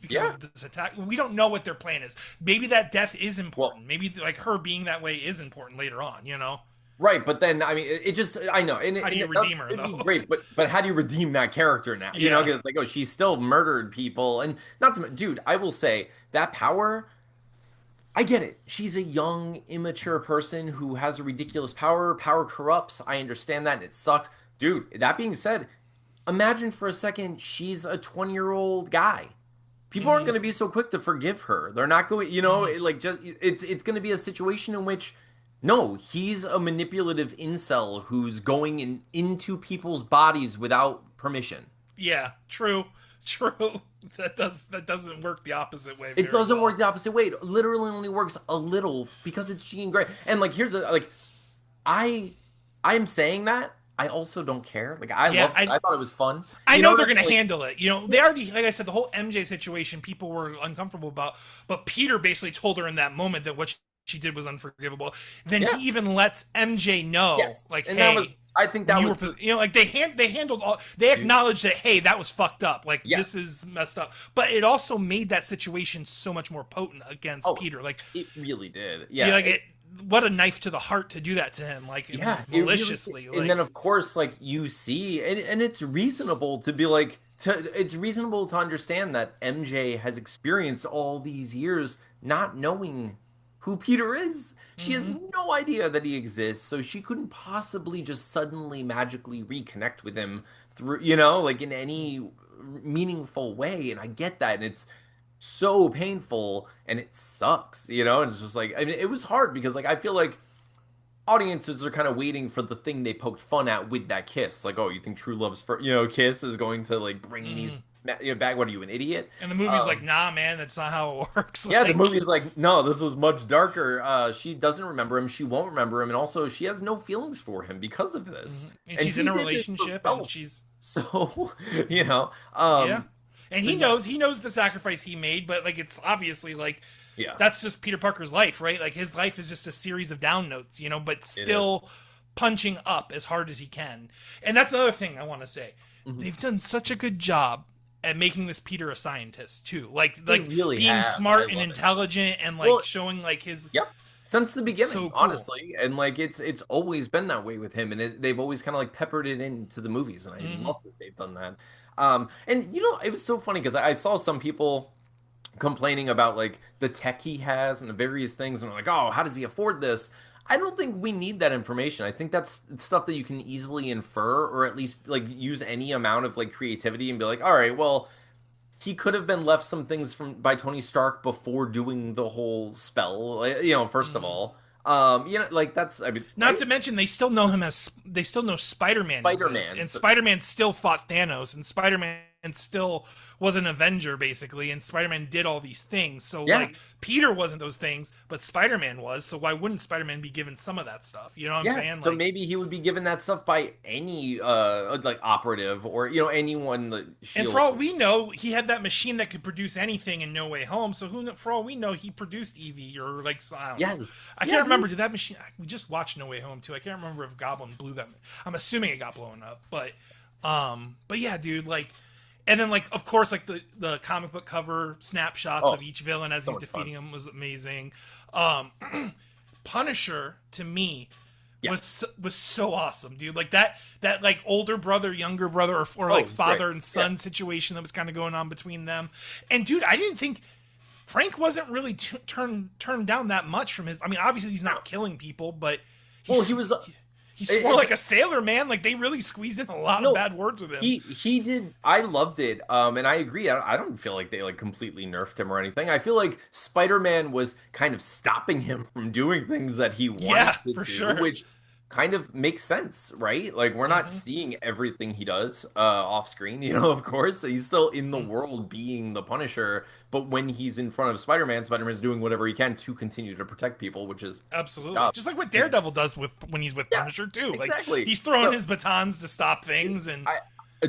because of this attack. We don't know what their plan is. Maybe that death is important. Maybe like her being that way is important later on. You know. Right, but then I mean, it just I know. And how do you redeem her? It'd be great, but how do you redeem that character now? You know, because like, oh, she still murdered people, and not to, dude. I will say that power. I get it. She's a young, immature person who has a ridiculous power. Power corrupts. I understand that, and it sucks, dude. That being said, imagine for a second she's a 20-year-old guy. people aren't going to be so quick to forgive her. They're not going, it's going to be a situation in which no, he's a manipulative incel who's going into people's bodies without permission. Yeah, true. True. That doesn't work the opposite way. It Very doesn't well. work the opposite way. It literally only works a little because it's Jean Grey. And like here's a like I I'm saying that I also don't care. Like Yeah, I thought it was fun. I You know know what they're I mean? gonna Like handle it. You know, they already, like I said, the whole MJ situation, people were uncomfortable about. But Peter basically told her in that moment that what she did was unforgivable. Then yeah. he even lets MJ know, Yes. like, And that hey, was I think when that you was were, the like they handled all, they dude. acknowledged that, hey, that was fucked up, like this Yes. is messed up. But it also made that situation so much more potent against Oh, Peter. Like, it really did. yeah, Yeah. like it, what a knife to the heart to do that to him, like Yeah, it really maliciously, and like. then of course like you see and it's reasonable to be like it's reasonable to understand that MJ has experienced all these years not knowing who Peter is. She has Mm-hmm. no idea that he exists, so she couldn't possibly just suddenly magically reconnect with him through, like in any meaningful way. And I get that, and it's so painful and it sucks, and it's just like I mean it was hard because like I feel like audiences are kind of waiting for the thing they poked fun at with that kiss. Like, oh, you think true love's for kiss is going to like bring these Mm-hmm. back? What are you, an idiot? And the movie's like, Um, nah, man, that's not how it works. yeah, the Like, movie's like, no, this is much darker. She doesn't remember him. She won't remember him, and also she has no feelings for him because of this. and And she's in he a did this for relationship, and Belf. she's, So, you know, yeah, and but yeah, he knows the sacrifice he made, but like it's obviously like yeah, that's just Peter Parker's life, right? Like his life is just a series of down notes, but it is. still punching up as hard as he can. And that's another thing I want to say. Mhm. They've done such a good job at making this Peter a scientist too. They Like really being have. I smart and love it. intelligent and like Well, showing like his, yep. Since the it's beginning, so cool. honestly, and like it's always been that way with him, and they've always kind of like peppered it into the movies, and I Hmm. love that they've done that. And it was so funny because I saw some people complaining about like the tech he has and the various things, and they're like, oh, how does he afford this? I don't think we need that information. I think that's stuff that you can easily infer, or at least like use any amount of like creativity and be like, all right, well, he could have been left some things from by Tony Stark before doing the whole spell. Like, first of Hmm. all, like that's I mean, Not to mention, they still know Spider-Man exists, Spider-Man. and So, Spider-Man still fought Thanos, and Spider-Man still was an Avenger basically, and Spider-Man did all these things. So yeah, like Peter wasn't those things, but Spider-Man was. So why wouldn't Spider-Man be given some of that stuff? You know what I'm yeah. saying? So Like, maybe he would be given that stuff by any like operative or anyone that and Shield. for all we know, he had that machine that could produce anything in No Way Home. So for all we know, he produced Evie or like I don't know. Yes, I yeah, can't remember. dude. Did that machine? We just watched No Way Home too. I can't remember if Goblin blew them. I'm assuming it got blown up, but yeah, dude. Like, and then like of course like the comic book cover snapshots Oh, of each villain as so he's much fun. defeating him was amazing. Um, Punisher to me Yeah. was so awesome, dude. Like that like older brother, younger brother, or Oh, like it's great. father and Yeah. son situation that was kind of going on between them. And dude, I didn't think Frank wasn't really turned down that much from his. I mean, obviously he's not killing people, but Well, he was. he swore like a sailor, man. Like they really squeezed in a lot of No, bad words with him. he did. I loved it. And I agree. I don't feel like they like completely nerfed him or anything. I feel like Spider-Man was kind of stopping him from doing things that he wanted Yeah, to for do, sure. which kind of makes sense, right? Like we're not Hmm. seeing everything he does off screen, of course. He's still in the world being the Punisher, but when he's in front of Spider-Man, Spider-Man's doing whatever he can to continue to protect people, which is Absolutely, job. just like what Daredevil does with when he's with Yeah, Punisher too. Like exactly. he's throwing So his batons to stop things, and I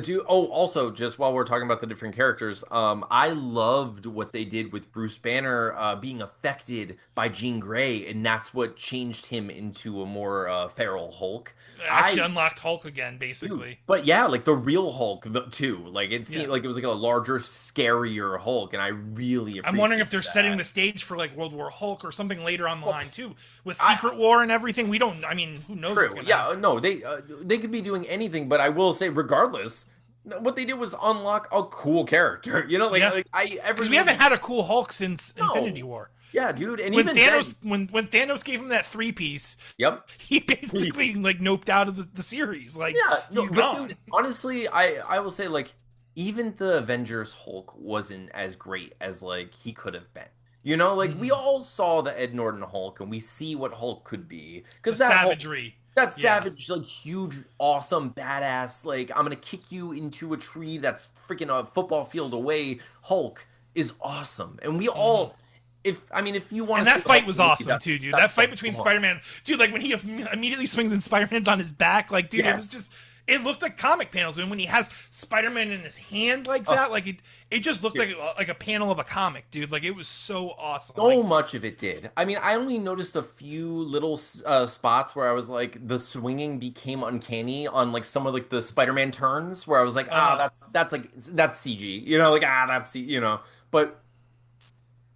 do. Oh, also, just while we're talking about the different characters, I loved what they did with Bruce Banner being affected by Jean Grey, and that's what changed him into a more feral Hulk. actually I unlocked Hulk again, Dude, basically. but yeah, like the real Hulk too. Like it Yeah. seemed like it was like a larger, scarier Hulk, and I really I'm wondering if appreciate they're setting the that. stage for like World War Hulk or something later on the Well, line too, with I Secret War and everything. We don't. I mean, who knows true. what's gonna Yeah, happen? no, they could be doing anything, but I will say, regardless, what they did was unlock a cool character. Like Yeah, like I every because we haven't movie. had a cool Hulk since Infinity No, War. yeah, dude, and When even then, Thanos when Thanos gave him that 3-piece, yep. he basically like noped out of the series. Like Yeah, no, he's but gone. dude, honestly, I will say like even the Avengers Hulk wasn't as great as like he could have been. You know, like we Hmm. all saw the Ed Norton Hulk and we see what Hulk could be. The Because that Hulk, savagery. that Yeah. savage, like huge, awesome, badass, like I'm gonna kick you into a tree that's freaking a football field away. Hulk is awesome. And we Hmm. all, if I mean, if you want And to that say the fight Hulk was movie, awesome too, dude. That that's so fight between fun. Spider-Man, dude, like when he immediately swings and Spider-Man's on his back, like, dude, it was Yes. just, it looked like comic panels. And when he has Spider-Man in his hand like Oh, that, like it just looked like a panel of a comic, dude. Like it was so awesome. so Like, much of it did. I mean, I only noticed a few little spots where I was like, the swinging became uncanny on like some of like the Spider-Man turns, where I was like, ah, uh, that's like that's CG, you know, like that's you know, but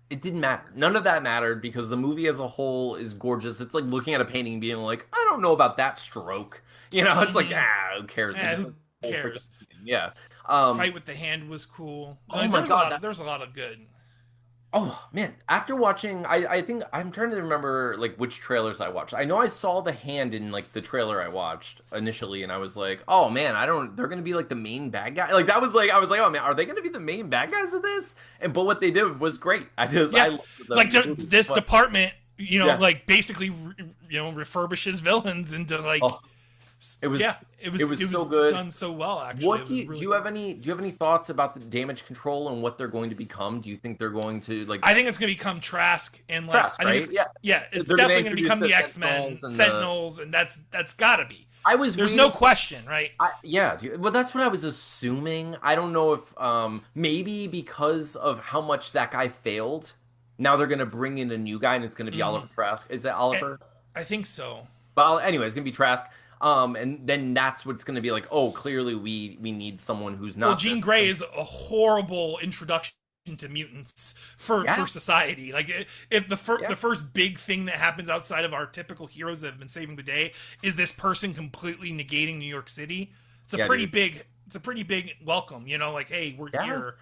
it didn't matter. None of that mattered because the movie as a whole is gorgeous. It's like looking at a painting and being like, I don't know about that stroke, you know. It's like mm-hmm. who cares? It's Who the whole freaking cares? thing. Yeah. Fight with the hand was cool. Oh Like my God, there was a lot of good. oh man, after watching, I think I'm trying to remember like which trailers I watched. I know I saw the hand in like the trailer I watched initially, and I was like, oh man, I don't. They're gonna be like the main bad guy. Like that was like I was like, oh man, are they gonna be the main bad guys of this? And but what they did was great. I Yeah, loved like the movie so this much. department, Yeah. like basically, refurbishes villains into like, Oh, it yeah, was it was it was so good. done so well. Actually, What it was do really you good. have any thoughts about the damage control and what they're going to become? Do you think they're going to like I think it's gonna become Trask, and like Trask, I think right? it's, Yeah. yeah, it's They're going to definitely gonna introduce become the the X-Men Sentinels and the Sentinels, and that's gotta be. I was There's no waiting. question, right? Yeah, dude. Well, that's what I was assuming. I don't know if maybe because of how much that guy failed, now they're gonna bring in a new guy and it's gonna be Hmm. Oliver Trask. Is that Oliver? I think so. Well, anyway, it's gonna be Trask. And then that's what's gonna be like, oh, clearly we need someone who's Well, not Jean this. Grey is a horrible introduction to mutants for Yeah, society. Like if yeah, the first big thing that happens outside of our typical heroes that have been saving the day is this person completely negating New York City, yeah, dude. it's a pretty big welcome, like, hey, we're Yeah. here.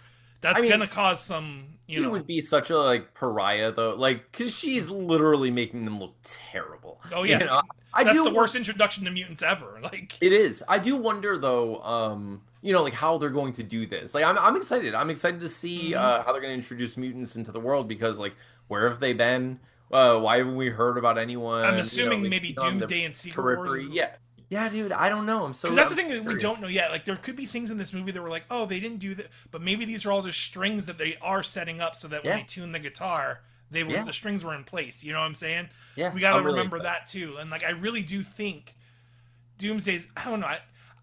I That's mean, gonna cause some, she would be such a like pariah though, like because she's literally making them look terrible. oh You yeah, know, I that's the do. worst introduction to mutants ever. Like, It is. I do wonder though, like how they're going to do this. Like I'm excited. I'm excited to see mhm. how they're going to introduce mutants into the world because like where have they been? Why haven't we heard about I'm anyone, assuming like maybe on the Doomsday and Secret Wars periphery? is. Yeah. Yeah, dude, I don't know. Because that's the I'm thing that we curious. don't know yet. Like, there could be things in this movie that were like, oh, they didn't do that, but maybe these are all just strings that they are setting up so that when Yeah. they tune the guitar, Yeah. the strings were in place. You know what I'm saying? Yeah. We got to I'm really remember excited. that too. And like, I really do think Doomsday's. I don't know.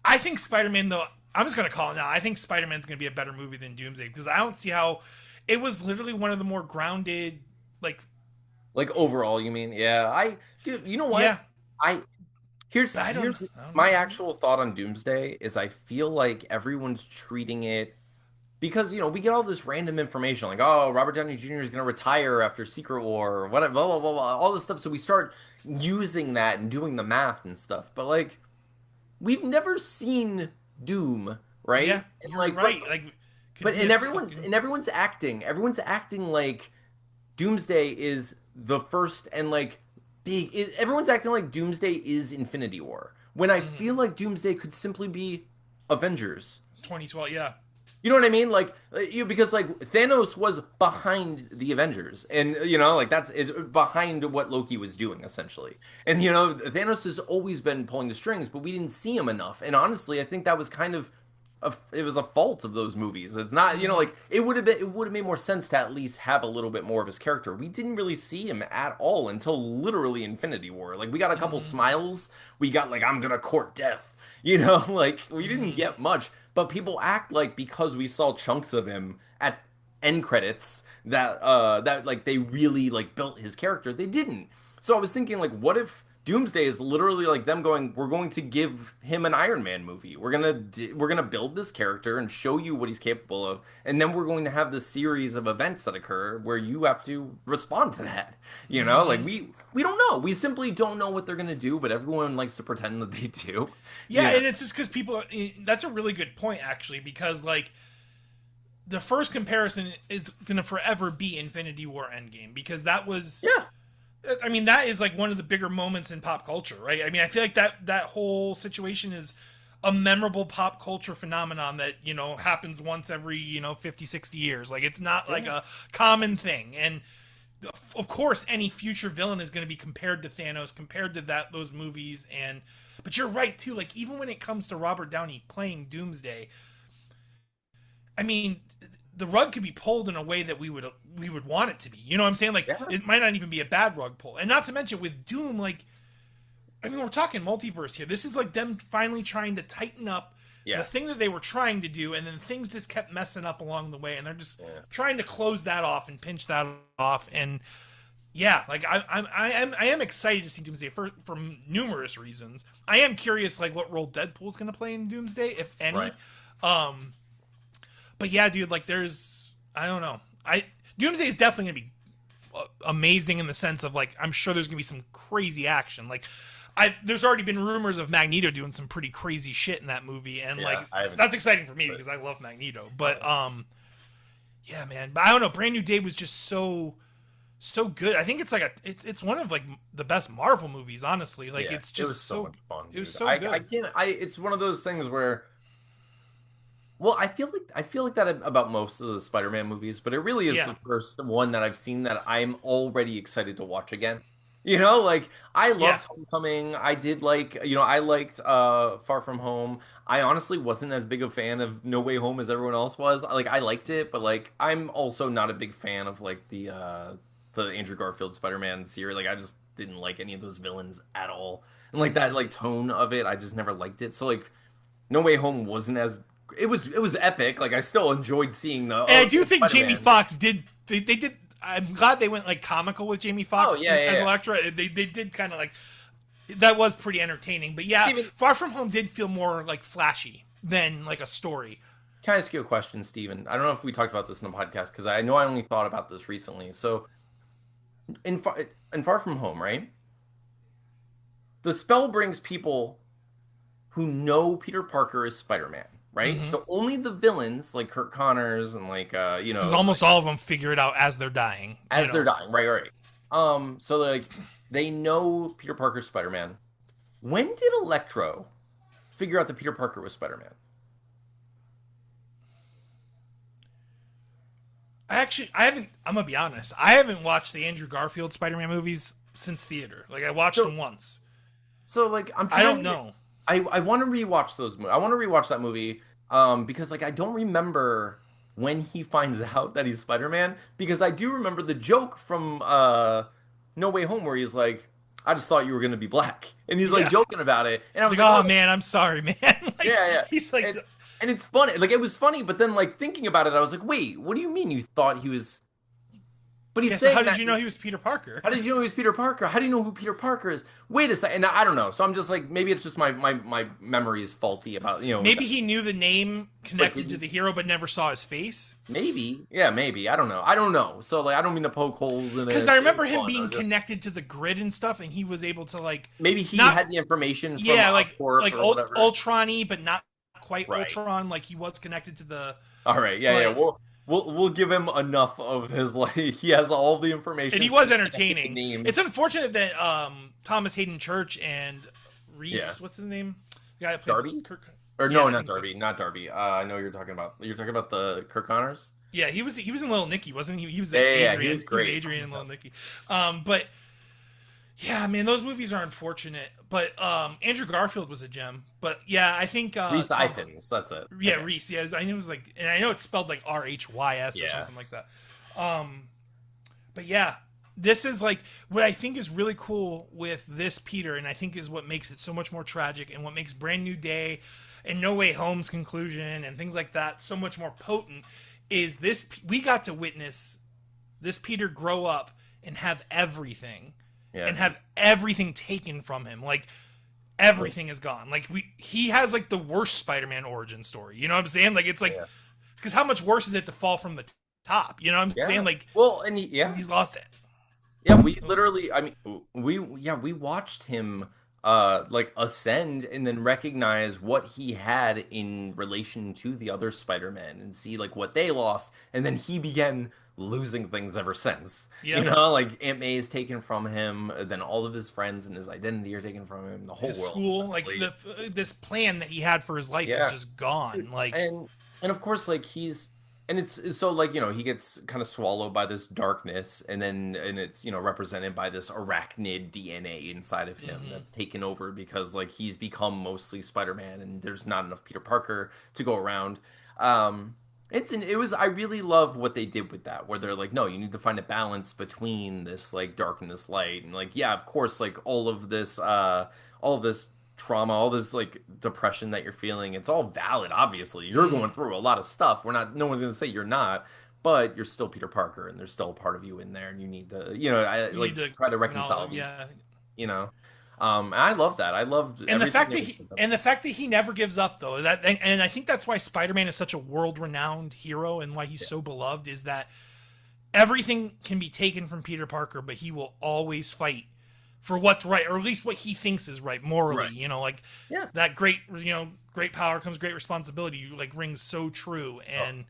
I think Spider-Man though. I'm just gonna call it now. I think Spider-Man's gonna be a better movie than Doomsday because I don't see how it was literally one of the more grounded. Like, Like overall, you mean? Yeah. Dude, you know what? yeah, I here's I don't know. my actual thought on Doomsday is I feel like everyone's treating it because we get all this random information like, oh, Robert Downey Jr. is gonna retire after Secret War or whatever, blah blah blah, blah, all this stuff. So we start using that and doing the math and stuff. But like, we've never seen Doom, Yeah, right? And you're like, right. Like, could but be a fucking. everyone's acting like Doomsday is the first and like everyone's acting like Doomsday is Infinity War. When I Mhm. feel like Doomsday could simply be Avengers. 2012. Yeah. You know what I mean? Like because like Thanos was behind the Avengers, and like that's behind what Loki was doing essentially. And Thanos has always been pulling the strings, but we didn't see him enough. And honestly, I think that was kind of it was a fault of those movies. It's not Hmm. like it would have made more sense to at least have a little bit more of his character. We didn't really see him at all until literally Infinity War. Like we got a couple Hmm. smiles. We got like I'm gonna court death. Like we didn't Hmm. get much, but people act like because we saw chunks of him at end credits that like they really like built his character. They didn't. So I was thinking like what if Doomsday is literally like them going, we're going to give him an Iron Man movie. We're gonna build this character and show you what he's capable of, and then we're going to have this series of events that occur where you have to respond to that. Like Hmm. we don't know. We simply don't know what they're gonna do, but everyone likes to pretend that they do. Yeah, Yeah. and it's just because people. That's a really good point, actually, because like the first comparison is gonna forever be Infinity War Endgame because that was. Yeah. I mean, that is like one of the bigger moments in pop culture, right? I mean, I feel like that whole situation is a memorable pop culture phenomenon that happens once every 50, 60 years. Like it's not like Yeah. a common thing. And of course any future villain is going to be compared to Thanos, compared to those movies. And but you're right too, like even when it comes to Robert Downey playing Doomsday, I mean, the rug could be pulled in a way that we would want it to be. You know what I'm saying? Like it Yes. might not even be a bad rug pull. And not to mention with Doom, like I mean, we're talking multiverse here. This is like them finally trying to tighten up the Yeah. thing that they were trying to do, and then things just kept messing up along the way, and they're just Yeah. trying to close that off and pinch that off. And yeah, like I am excited to see Doomsday for numerous reasons. I am curious like what role Deadpool's going to play in Doomsday, if any. Right. Um, but yeah, dude, like there's I don't know. Doomsday is definitely going to be amazing in the sense of like I'm sure there's going to be some crazy action. Like there's already been rumors of Magneto doing some pretty crazy shit in that movie, and Yeah, like I haven't. that's exciting for me because I love Magneto. But yeah, man. But I don't know. Brand New Day was just so good. I think it's like it's one of like the best Marvel movies, honestly. Like Yeah, it's it was just so much fun, it was dude. so I good. can't. It's one of those things where, well, I feel like that about most of the Spider-Man movies, but it really is Yeah, the first one that I've seen that I'm already excited to watch again. You know, like I yeah. loved Homecoming. I did like, I liked Far From Home. I honestly wasn't as big a fan of No Way Home as everyone else was. Like I liked it, but like I'm also not a big fan of like the Andrew Garfield Spider-Man series. Like I just didn't like any of those villains at all. And like that Mm-hmm. like tone of it, I just never liked it. So like No Way Home wasn't as it was epic. Like I still enjoyed seeing the And I do think Jamie Spider-Man. Foxx did. They did. I'm glad they went like comical with Jamie Oh Foxx yeah, yeah, as yeah. Elektra. They did kind of like that was pretty entertaining. But yeah, Steven, Far From Home did feel more like flashy than like a story. can I ask you a question, Steven? I don't know if we talked about this in a podcast because I know I only thought about this recently. So in Far From Home, right? The spell brings people who know Peter Parker is Spider-Man, right? Mm-hmm. So only the villains like Kurt Connors and like Because almost all of them figure it out as they're dying. as they're dying, right, right. So like they know Peter Parker's Spider-Man. When did Electro figure out that Peter Parker was Spider-Man? I haven't. I'm gonna be honest. I haven't watched the Andrew Garfield Spider-Man movies since theater. Like I watched So them once. so like I'm I don't trying to know. I want to rewatch those movies. I want to rewatch that movie because like I don't remember when he finds out that he's Spider-Man because I do remember the joke from No Way Home where he's like, I just thought you were gonna be black, and he's like Yeah. joking about it, and I It's was like, like, oh oh man, I'm sorry, man. Like yeah, yeah, he's like, and it's funny, like it was funny, but then like thinking about it, I was like, wait, what do you mean you thought he was? But he's yeah. So how saying did that. you know he was Peter Parker? How did you know he was Peter Parker? How do you know who Peter Parker is? Wait a second. And I don't know. So I'm just like, maybe it's just my memory is faulty about, Maybe he knew the name but connected to the hero, but never saw his face. maybe. Yeah, maybe. I don't know. I don't know. So like I don't mean to poke holes in Because it. I It was remember him fun. being Just connected to the grid and stuff, and he was able to like maybe he not had the information from yeah, Oscorp or whatever. Ultron-y, but not quite Right. Ultron. Like he was connected to the All right. Yeah, yeah. but We'll give him enough of his like he has all the information. and he So was he can't get the entertaining. names. It's unfortunate that Thomas Hayden Church and Reese, Yeah. what's his name? The guy that played Darby? Kirk. Or Yeah, no, I not think so. Darby. Not Darby. I know you're talking about. You're talking about the Kirk Connors? Yeah, he was in Little Nicky, wasn't he? He was Yeah, yeah, yeah, Adrian. he was great. Adrian in Little Nicky. But yeah, man, those movies are unfortunate. But Andrew Garfield was a gem. But yeah, I think Reese Ifans. That's it. yeah, Okay. Reese. Yeah, I knew it was like, and I know it's spelled like RHYS or Yeah. something like that. But yeah, this is like what I think is really cool with this Peter, and I think is what makes it so much more tragic, and what makes Brand New Day and No Way Home's conclusion and things like that so much more potent. Is this we got to witness this Peter grow up and have everything, Yeah. and have everything taken from him, like. Everything is gone. Like he has like the worst Spider-Man origin story. You know what I'm saying? Like it's like Yeah. because how much worse is it to fall from the top? You know what I'm Yeah. saying? Like Well, and yeah, he's lost it. yeah. We literally, I mean, we watched him like ascend and then recognize what he had in relation to the other Spider-Man and see like what they lost, and then he began losing things ever since. You Yep. know, like Aunt May is taken from him, then all of his friends and his identity are taken from him, the whole His world school, like essentially. this plan that he had for his life is Yeah. just gone. Like, And of course like he's and it's so like he gets kind of swallowed by this darkness and it's represented by this arachnid DNA inside of him mhm. that's taken over because like he's become mostly Spider-Man and there's not enough Peter Parker to go around. um it was I really love what they did with that where they're like, no, you need to find a balance between this like dark and this light, and like yeah, of course, like all of this trauma, all this like depression that you're feeling, it's all valid. Obviously, you're Mm. going through a lot of stuff. No one's gonna say you're not, but you're still Peter Parker, and there's still a part of you in there, and you need to, I You like need to try to reconcile acknowledge, these, yeah. you know. And I love that. I loved And the everything fact they that did he with them. and the fact that he never gives up, though, that and I think that's why Spider-Man is such a world-renowned hero and why he's Yeah. so beloved, is that everything can be taken from Peter Parker, but he will always fight for what's right, or at least what he thinks is right morally. Right. Like Yeah. that great power comes great responsibility. Like rings so true, Oh, and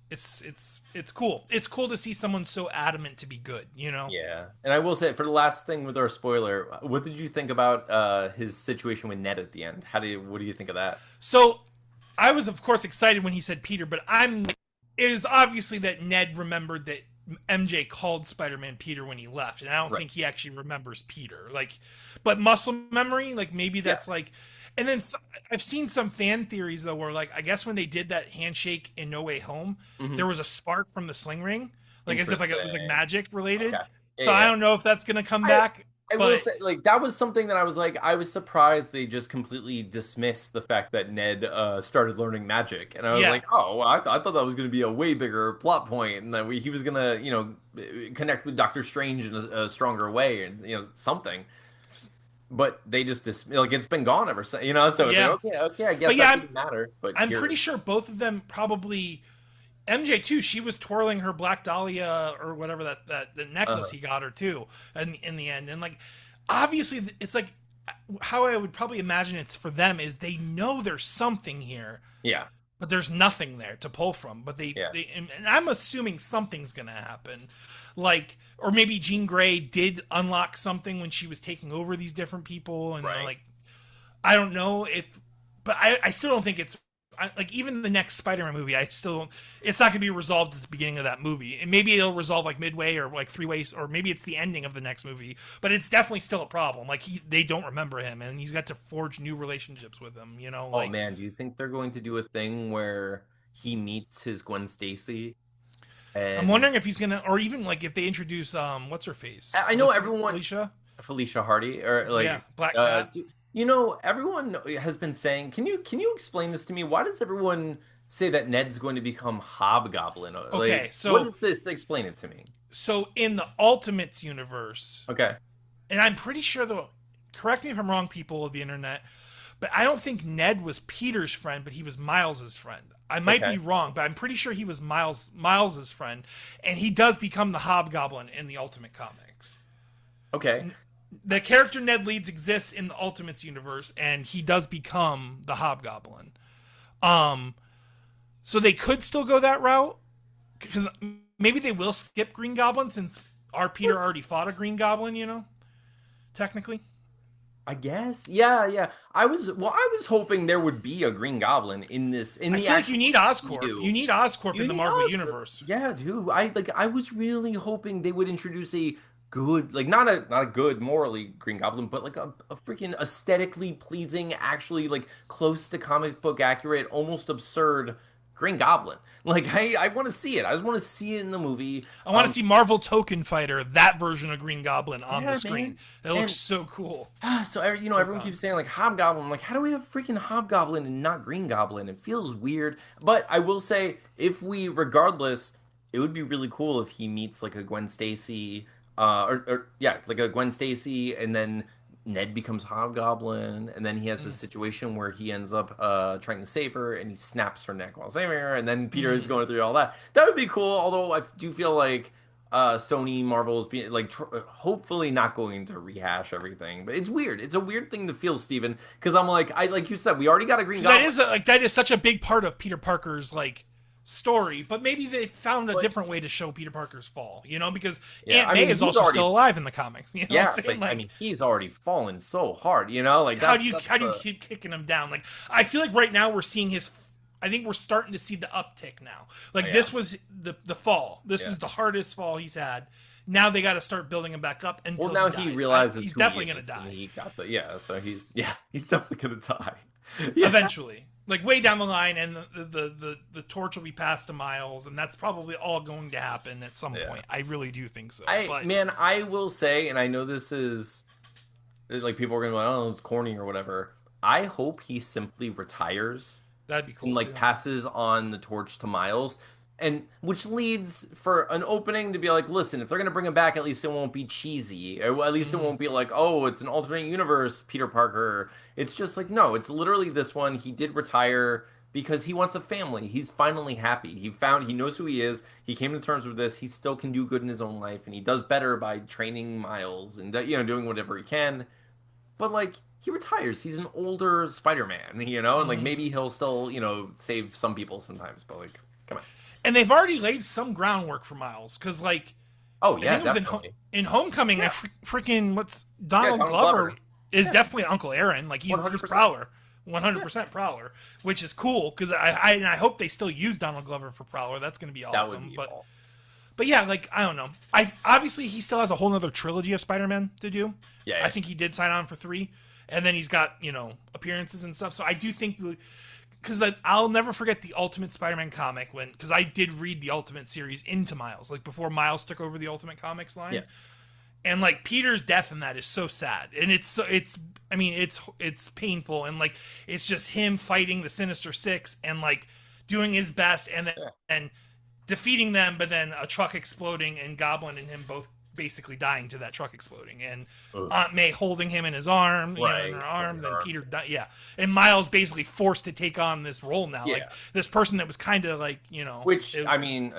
it's cool. It's cool to see someone so adamant to be good. yeah. And I will say for the last thing with our spoiler, what did you think about his situation with Ned at the end? What do you think of that? So I was, of course, excited when he said Peter, but it is obviously that Ned remembered that MJ called Spider-Man Peter when he left, and I don't Right. think he actually remembers Peter. Like, but muscle memory, like maybe Yeah. that's like, and then I've seen some fan theories though, where like I guess when they did that handshake in No Way Home, Hmm. there was a spark from the sling ring, like as if like it was like Interesting. magic related. Okay. Yeah, So yeah, I yeah. don't know if that's gonna come I back, I will but say, like, that was something that I was like, I was surprised they just completely dismissed the fact that Ned started learning magic, and I was yeah. like, oh, well, I thought that was going to be a way bigger plot point, and that he was gonna, connect with Doctor Strange in a stronger way, and something. But they just like it's been gone ever since, So it's like, Yeah. okay, okay, I But guess yeah, that I'm didn't matter. But I'm pretty here, sure both of them probably MJ too. She was twirling her Black Dahlia or whatever that the necklace uh, he got her too, and in the end, and like obviously it's like how I would probably imagine it's for them is they know there's something here, yeah, but there's nothing there to pull from. But yeah, and I'm assuming something's gonna happen, like or maybe Jean Grey did unlock something when she was taking over these different people, and right. like I don't know if, but I still don't think it's like even the next Spider-Man movie. I still don't. It's not going to be resolved at the beginning of that movie, and maybe it'll resolve like midway or like three ways, or maybe it's the ending of the next movie. But it's definitely still a problem. Like they don't remember him, and he's got to forge new relationships with them. Oh Like man, do you think they're going to do a thing where he meets his Gwen Stacy I'm and wondering if he's gonna, or even like if they introduce what's her face, I know everyone, Felicia, Felicia Hardy, or yeah, like, Black Cat. everyone has been saying, can you explain this to me? Why does everyone say that Ned's going to become Hobgoblin? Okay, Like, what so is this? Explain it to me. in the Ultimates universe, Okay. and I'm pretty sure though, correct me if I'm wrong, people of the internet, but I don't think Ned was Peter's friend, but he was Miles's friend. I might be Okay. wrong, but I'm pretty sure he was Miles's friend, and he does become the Hobgoblin in the Ultimate Comics. Okay. The character Ned Leeds exists in the Ultimates universe, and he does become the Hobgoblin. Um, so they could still go that route because maybe they will skip Green Goblin since our Peter already fought a Green Goblin. Technically. I guess. Yeah, yeah. I was hoping there would be a Green Goblin in I the feel like you actual need Oscorp. You MCU. need Oscorp in You the need Marvel Oscar. universe. Yeah, dude. I was really hoping they would introduce a good, like not a good morally Green Goblin, but like a freaking aesthetically pleasing, actually like close to comic book accurate, almost absurd Green Goblin. Like I want to see it. I just want to see it in the movie. I want to see Marvel Token Fighter, that version of Green Goblin on the Yeah, screen. man. It looks And so cool. so Took everyone on. keeps saying like Hobgoblin. I'm like, how do we have freaking Hobgoblin and not Green Goblin? It feels weird. But I will say, if we, regardless, it would be really cool if he meets like a Gwen Stacy, or yeah, like a Gwen Stacy, and then Ned becomes Hobgoblin, and then he has this Mm. situation where he ends up trying to save her, and he snaps her neck while saving her, and then Peter is Mm. going through all that. That would be cool. Although I do feel like Sony Marvel's being like hopefully not going to rehash everything. But it's weird. It's a weird thing to feel, Steven, because I'm like I like you said, we already got a Green Because that Goblin. is like that is such a big part of Peter Parker's like story, but maybe they found a But different way to show Peter Parker's fall, because yeah, Aunt I May mean is he's also already still alive in the comics. You know what yeah, I'm saying? but I Like, mean he's already fallen so hard, like how do you that's how do you the keep kicking him down? Like, I feel like right now we're seeing his. I think we're starting to see the uptick now. Like, yeah. this was the fall. This Yeah. is the hardest fall he's had. Now they got to start building him back up Well, until now he he dies. realizes He's who he definitely is, gonna and die he got the so he's definitely gonna die. Yeah, eventually, like way down the line, and the torch will be passed to Miles, and that's probably all going to happen at some yeah. point. I really do think so. I But man, I will say, and I know this is like people are gonna be like, oh, it's corny or whatever. I hope he simply retires that'd be and cool like too. passes on the torch to Miles, and which leads for an opening to be like, listen, if they're gonna bring him back, at least it won't be cheesy, or at least it Mm-hmm. won't be like, oh, it's an alternate universe, Peter Parker. It's just like, no, it's literally this one. He did retire because he wants a family. He's finally happy. He knows who he is. He came to terms with this. He still can do good in his own life, and he does better by training Miles and doing whatever he can. But like he retires. He's an older Spider-Man, and like Mm-hmm. maybe he'll still, save some people sometimes, but like come on. And they've already laid some groundwork for Miles, because like Oh I yeah, think it was definitely. in Homecoming. I Yeah. freaking what's Yeah, Donald Donald Glover. Glover is Yeah, definitely Uncle Aaron. Like, he's 100%. Prowler, Yeah. 100% Prowler, which is cool because I hope they still use Donald Glover for Prowler. That's going to be That would awesome. be But awesome. yeah, like, I don't know. I obviously he still has a whole other trilogy of Spider-Man to do. Yeah, I yeah. think he did sign on for 3, and then he's got appearances and stuff. So I do think, because I'll never forget the Ultimate Spider-Man comic, because I did read the Ultimate series into Miles, like before Miles took over the Ultimate Comics line. Yeah. And like Peter's death in that is so sad, and it's I mean it's painful, and like it's just him fighting the Sinister Six and like doing his best, and then Yeah. and defeating them, but then a truck exploding and Goblin and him both basically dying to that truck exploding, and Ugh. Aunt May holding him in his arm, Right. in her In arms, her and arms. yeah, and Miles basically forced to take on this role now, like Yeah. this person that was kind of like Which it, I mean,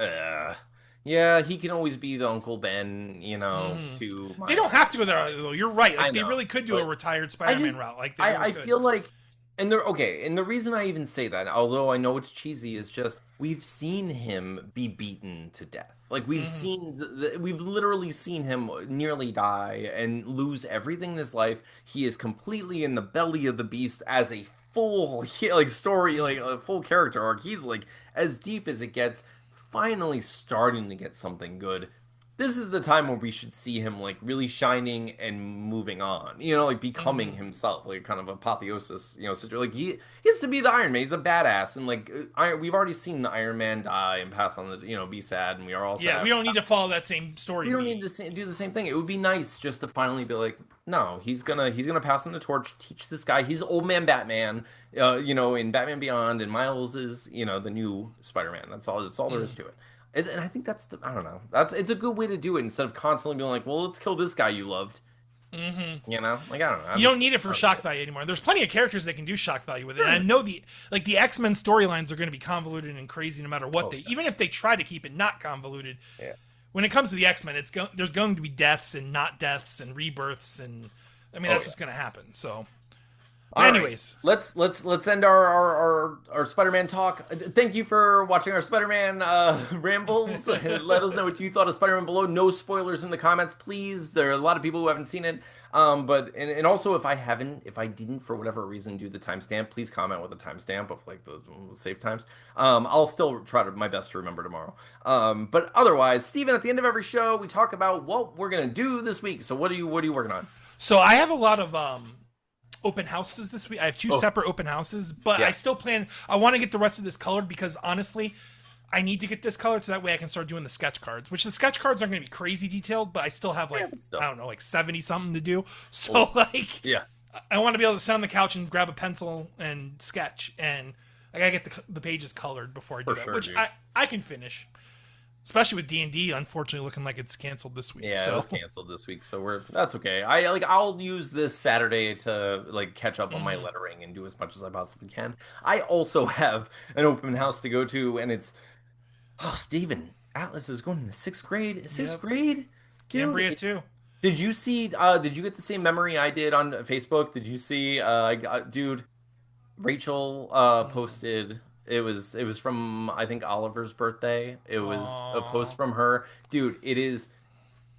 yeah, he can always be the Uncle Ben, mhm. to They don't Miles. have to go there though. You're right. I Like, they know, really could do a but retired I Spider-Man just route. Like, they really I could. feel like and they're okay, and the reason I even say that, although I know it's cheesy, is just we've seen him be beaten to death. Like Hmm. we've literally seen him nearly die and lose everything in his life. He is completely in the belly of the beast as a full like story, like a full character arc. He's like as deep as it gets, finally starting to get something good. This is the time where we should see him like really shining and moving on, like becoming Hmm. himself, like kind of apotheosis, like he has to be the Iron Man. He's a badass, and like we've already seen the Iron Man die and pass on the, be sad, and we are all Yeah, sad. we don't need to follow that same story We don't need beat. to do the same thing. It would be nice just to finally be like, no, he's gonna pass on the torch, teach this guy. He's old man Batman, in Batman Beyond, and Miles is, the new Spider-Man. That's all there is Mm. to it. And I think I don't know. It's a good way to do it instead of constantly being like, well, let's kill this guy you loved. Hmm. Like I don't know. You don't need it for shock value anymore. There's plenty of characters that can do shock value with it. And I Sure. know the X-Men storylines are going to be convoluted and crazy no matter what Oh they. Even if they try to keep it not convoluted, yeah. when it comes to the X-Men, there's going to be deaths and not deaths and rebirths, and I mean Oh that's yeah. just going to happen. So, All right. anyways, Let's end our Spider-Man talk. Thank you for watching our Spider-Man rambles. Let us know what you thought of Spider-Man below. No spoilers in the comments, please. There are a lot of people who haven't seen it. But and also if I didn't for whatever reason do the timestamp, please comment with a timestamp of like the safe times. I'll still try my best to remember tomorrow. But otherwise, Steven, at the end of every show, we talk about what we're gonna do this week. So what are you working on? so I have a lot of open houses this week. I have two Oh, separate open houses, but I yeah. still plan. I want to get the rest of this colored because honestly, I need to get this colored so that way I can start doing the sketch cards. Which the sketch cards aren't going to be crazy detailed, but I still have Yeah, like but still. I don't know, like 70 something to do. Oh, So like, yeah. I want to be able to sit on the couch and grab a pencil and sketch, and I gotta get the pages colored before I do For that, sure, which dude. I can finish. Especially with D&D, unfortunately, looking like it's canceled this week. Yeah, it So. was canceled this week, so that's okay. I'll use this Saturday to like catch up on my Mhm. lettering and do as much as I possibly can. I also have an open house to go to, and it's Steven. Atlas is going into sixth grade. Sixth Yep. grade, dude. Cambria too. Did you see? Did you get the same memory I did on Facebook? Did you see? Dude, Rachel posted. It was from I think Oliver's birthday. It was a post Oh, from her, dude. It is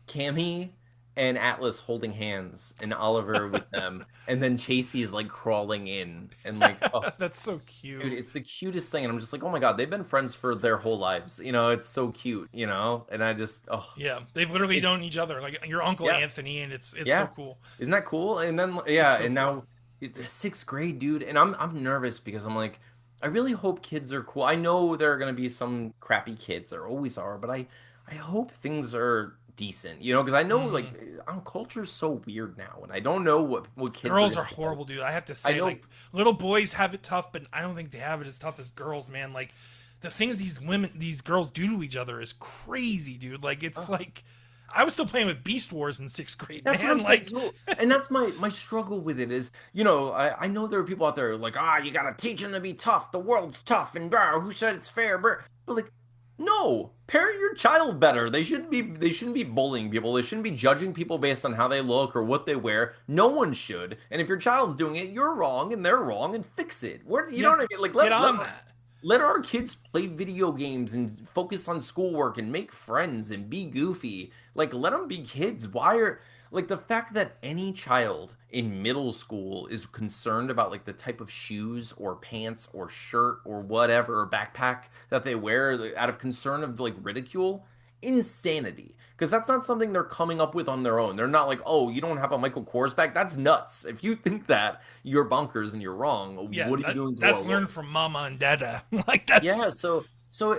Cammy and Atlas holding hands, and Oliver with them, and then Chasey is like crawling in, and like, oh, that's so dude, cute. it's the cutest thing. And I'm just like, oh my God, they've been friends for their whole lives. It's so cute, and I just, oh, Yeah, they've literally it, known each other, like your uncle yeah, Anthony, and it's so yeah. cool. Isn't that cool? And then, It's yeah, so and cool. now sixth grade, dude. And I'm nervous because I'm like, I really hope kids are cool. I know there are gonna be some crappy kids, there always are, but I hope things are decent, because I know like Hmm. our culture's so weird now, and I don't know what kids are Girls gonna are be like. horrible, dude. I have to I say, know. like, little boys have it tough, but I don't think they have it as tough as girls, man. Like, the things these girls do to each other is crazy, dude. Like, it's like, I was still playing with Beast Wars in sixth grade, That's what I'm man. saying. Like, So, and that's my struggle with it is, I know there are people out there like, you gotta teach them to be tough. The world's tough, and who said it's fair? But like, no, parent your child better. They shouldn't be bullying people. They shouldn't be judging people based on how they look or what they wear. No one should. And if your child's doing it, you're wrong and they're wrong, and fix it. You know yeah, what I mean? Like, get let on that. let our kids play video games and focus on schoolwork and make friends and be goofy. Like, let them be kids. Like, the fact that any child in middle school is concerned about, like, the type of shoes or pants or shirt or whatever, or backpack that they wear out of concern of, like, ridicule, insanity. Because that's not something they're coming up with on their own. They're not like, oh, you don't have a Michael Kors bag? That's nuts. If you think that, you're bonkers and you're wrong. Yeah, What are you doing to our that's learned world? from Mama and Dada. Like, Yeah, that's. so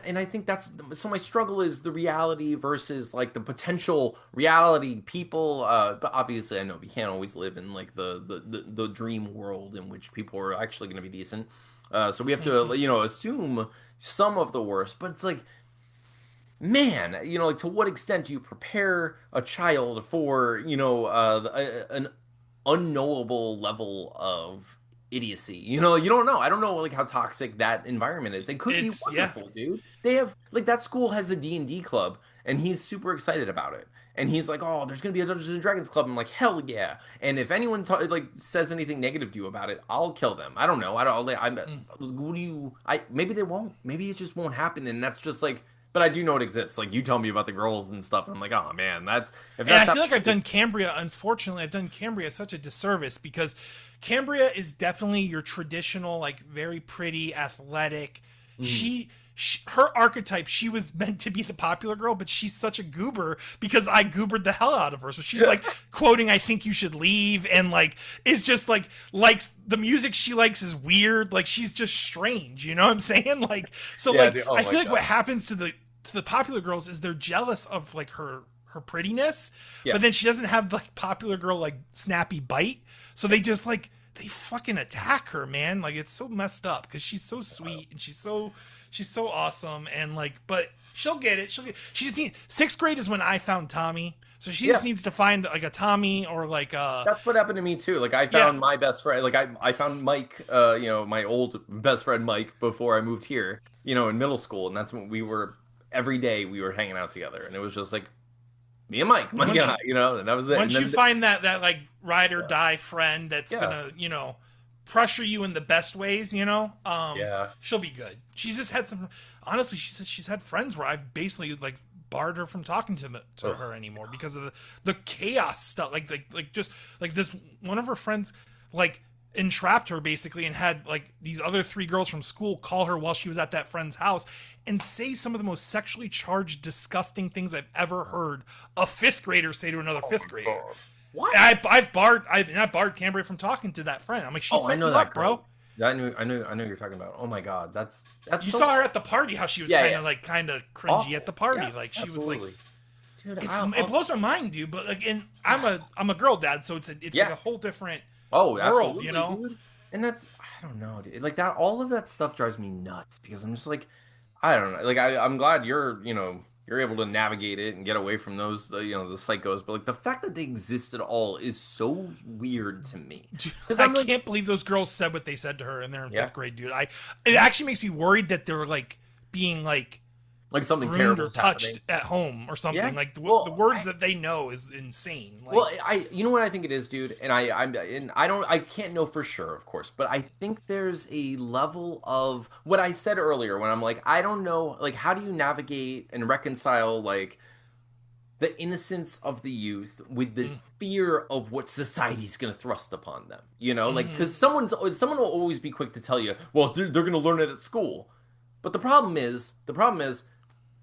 and I think that's so my struggle is the reality versus like the potential reality people but obviously I know we can't always live in like the dream world in which people are actually going to be decent. So we have to Mhm. assume some of the worst, but it's like man, like to what extent do you prepare a child for, an unknowable level of idiocy? You don't know. I don't know like how toxic that environment is. It could be It's, yeah. wonderful, dude. They have like that school has a D&D club and he's super excited about it. And he's like, "Oh, there's gonna be a Dungeons and Dragons club." I'm like, "Hell yeah!" And if anyone like says anything negative to you about it, I'll kill them. I don't know. I don't. I'm. Mm. Who do you? Maybe they won't. Maybe it just won't happen. And that's just like but I do know it exists. Like you tell me about the girls and stuff, and I'm like, oh man, that's if And I that's feel like I've happening. done Cambria. Unfortunately, I've done Cambria such a disservice because Cambria is definitely your traditional, like very pretty, athletic. Mm, Her archetype, she was meant to be the popular girl, but she's such a goober because I goobered the hell out of her. So she's like quoting, "I think you should leave," and like is just like likes the music she likes is weird. Like she's just strange. You know what I'm saying? Like so, yeah, like dude. Oh I my feel like what god. happens to the popular girls is they're jealous of like her prettiness, Yeah. but then she doesn't have like popular girl like snappy bite, so they just like they fucking attack her, man. Like it's so messed up because she's so sweet and she's so awesome and like, but she'll get it. She just needs sixth grade is when I found Tommy, so she just Yeah. needs to find like a Tommy or like That's what happened to me too. Like I yeah. found my best friend. Like I found Mike. My old best friend Mike before I moved here. In middle school, and that's when we were every day we were hanging out together, and it was just like me and Mike, And Mike and I. And that was it. And once you then find that like ride or yeah, die friend that's yeah, gonna pressure you in the best ways, yeah. she'll be good. She's just had some. Honestly, she said she's had friends where I've basically like barred her from talking to Ugh. her anymore because of the chaos stuff. Like just like this one of her friends like entrapped her basically and had like these other three girls from school call her while she was at that friend's house and say some of the most sexually charged, disgusting things I've ever heard a fifth grader say to another Oh fifth my grader. god. What? I've not barred Cambria from talking to that friend. I'm like, she Oh, I set know you that up, girl. bro. I know you're talking about. Oh my God, that's You so saw her at the party, how she was yeah, yeah, kind of cringy at the awful. party. Yeah, Like she was like, absolutely, dude. it blows my mind, dude. But like, and I'm a girl dad, so it's like Yeah. a whole different Oh, world, absolutely, dude. And I don't know, dude. Like that, all of that stuff drives me nuts because I'm just like, I don't know. Like I'm glad you're able to navigate it and get away from those, the psychos. But like the fact that they exist at all is so weird to me Dude, because I I'm like, can't believe those girls said what they said to her, and they're in yeah, fifth grade, dude. It actually makes me worried that they're like being like like something groomed terrible or is happening. touched at home or Yeah. something. Like the Well, words that they know is insane. well, Like, you know what I think it is, dude, and I don't, I can't know for sure, of course, but I think there's a level of what I said earlier when I'm like, I don't know, like, how do you navigate and reconcile like the innocence of the youth with the mm, fear of what society's going to thrust upon them? You know, like, mm-hmm. because someone will always be quick to tell you, well, they're going to learn it at school, but the problem is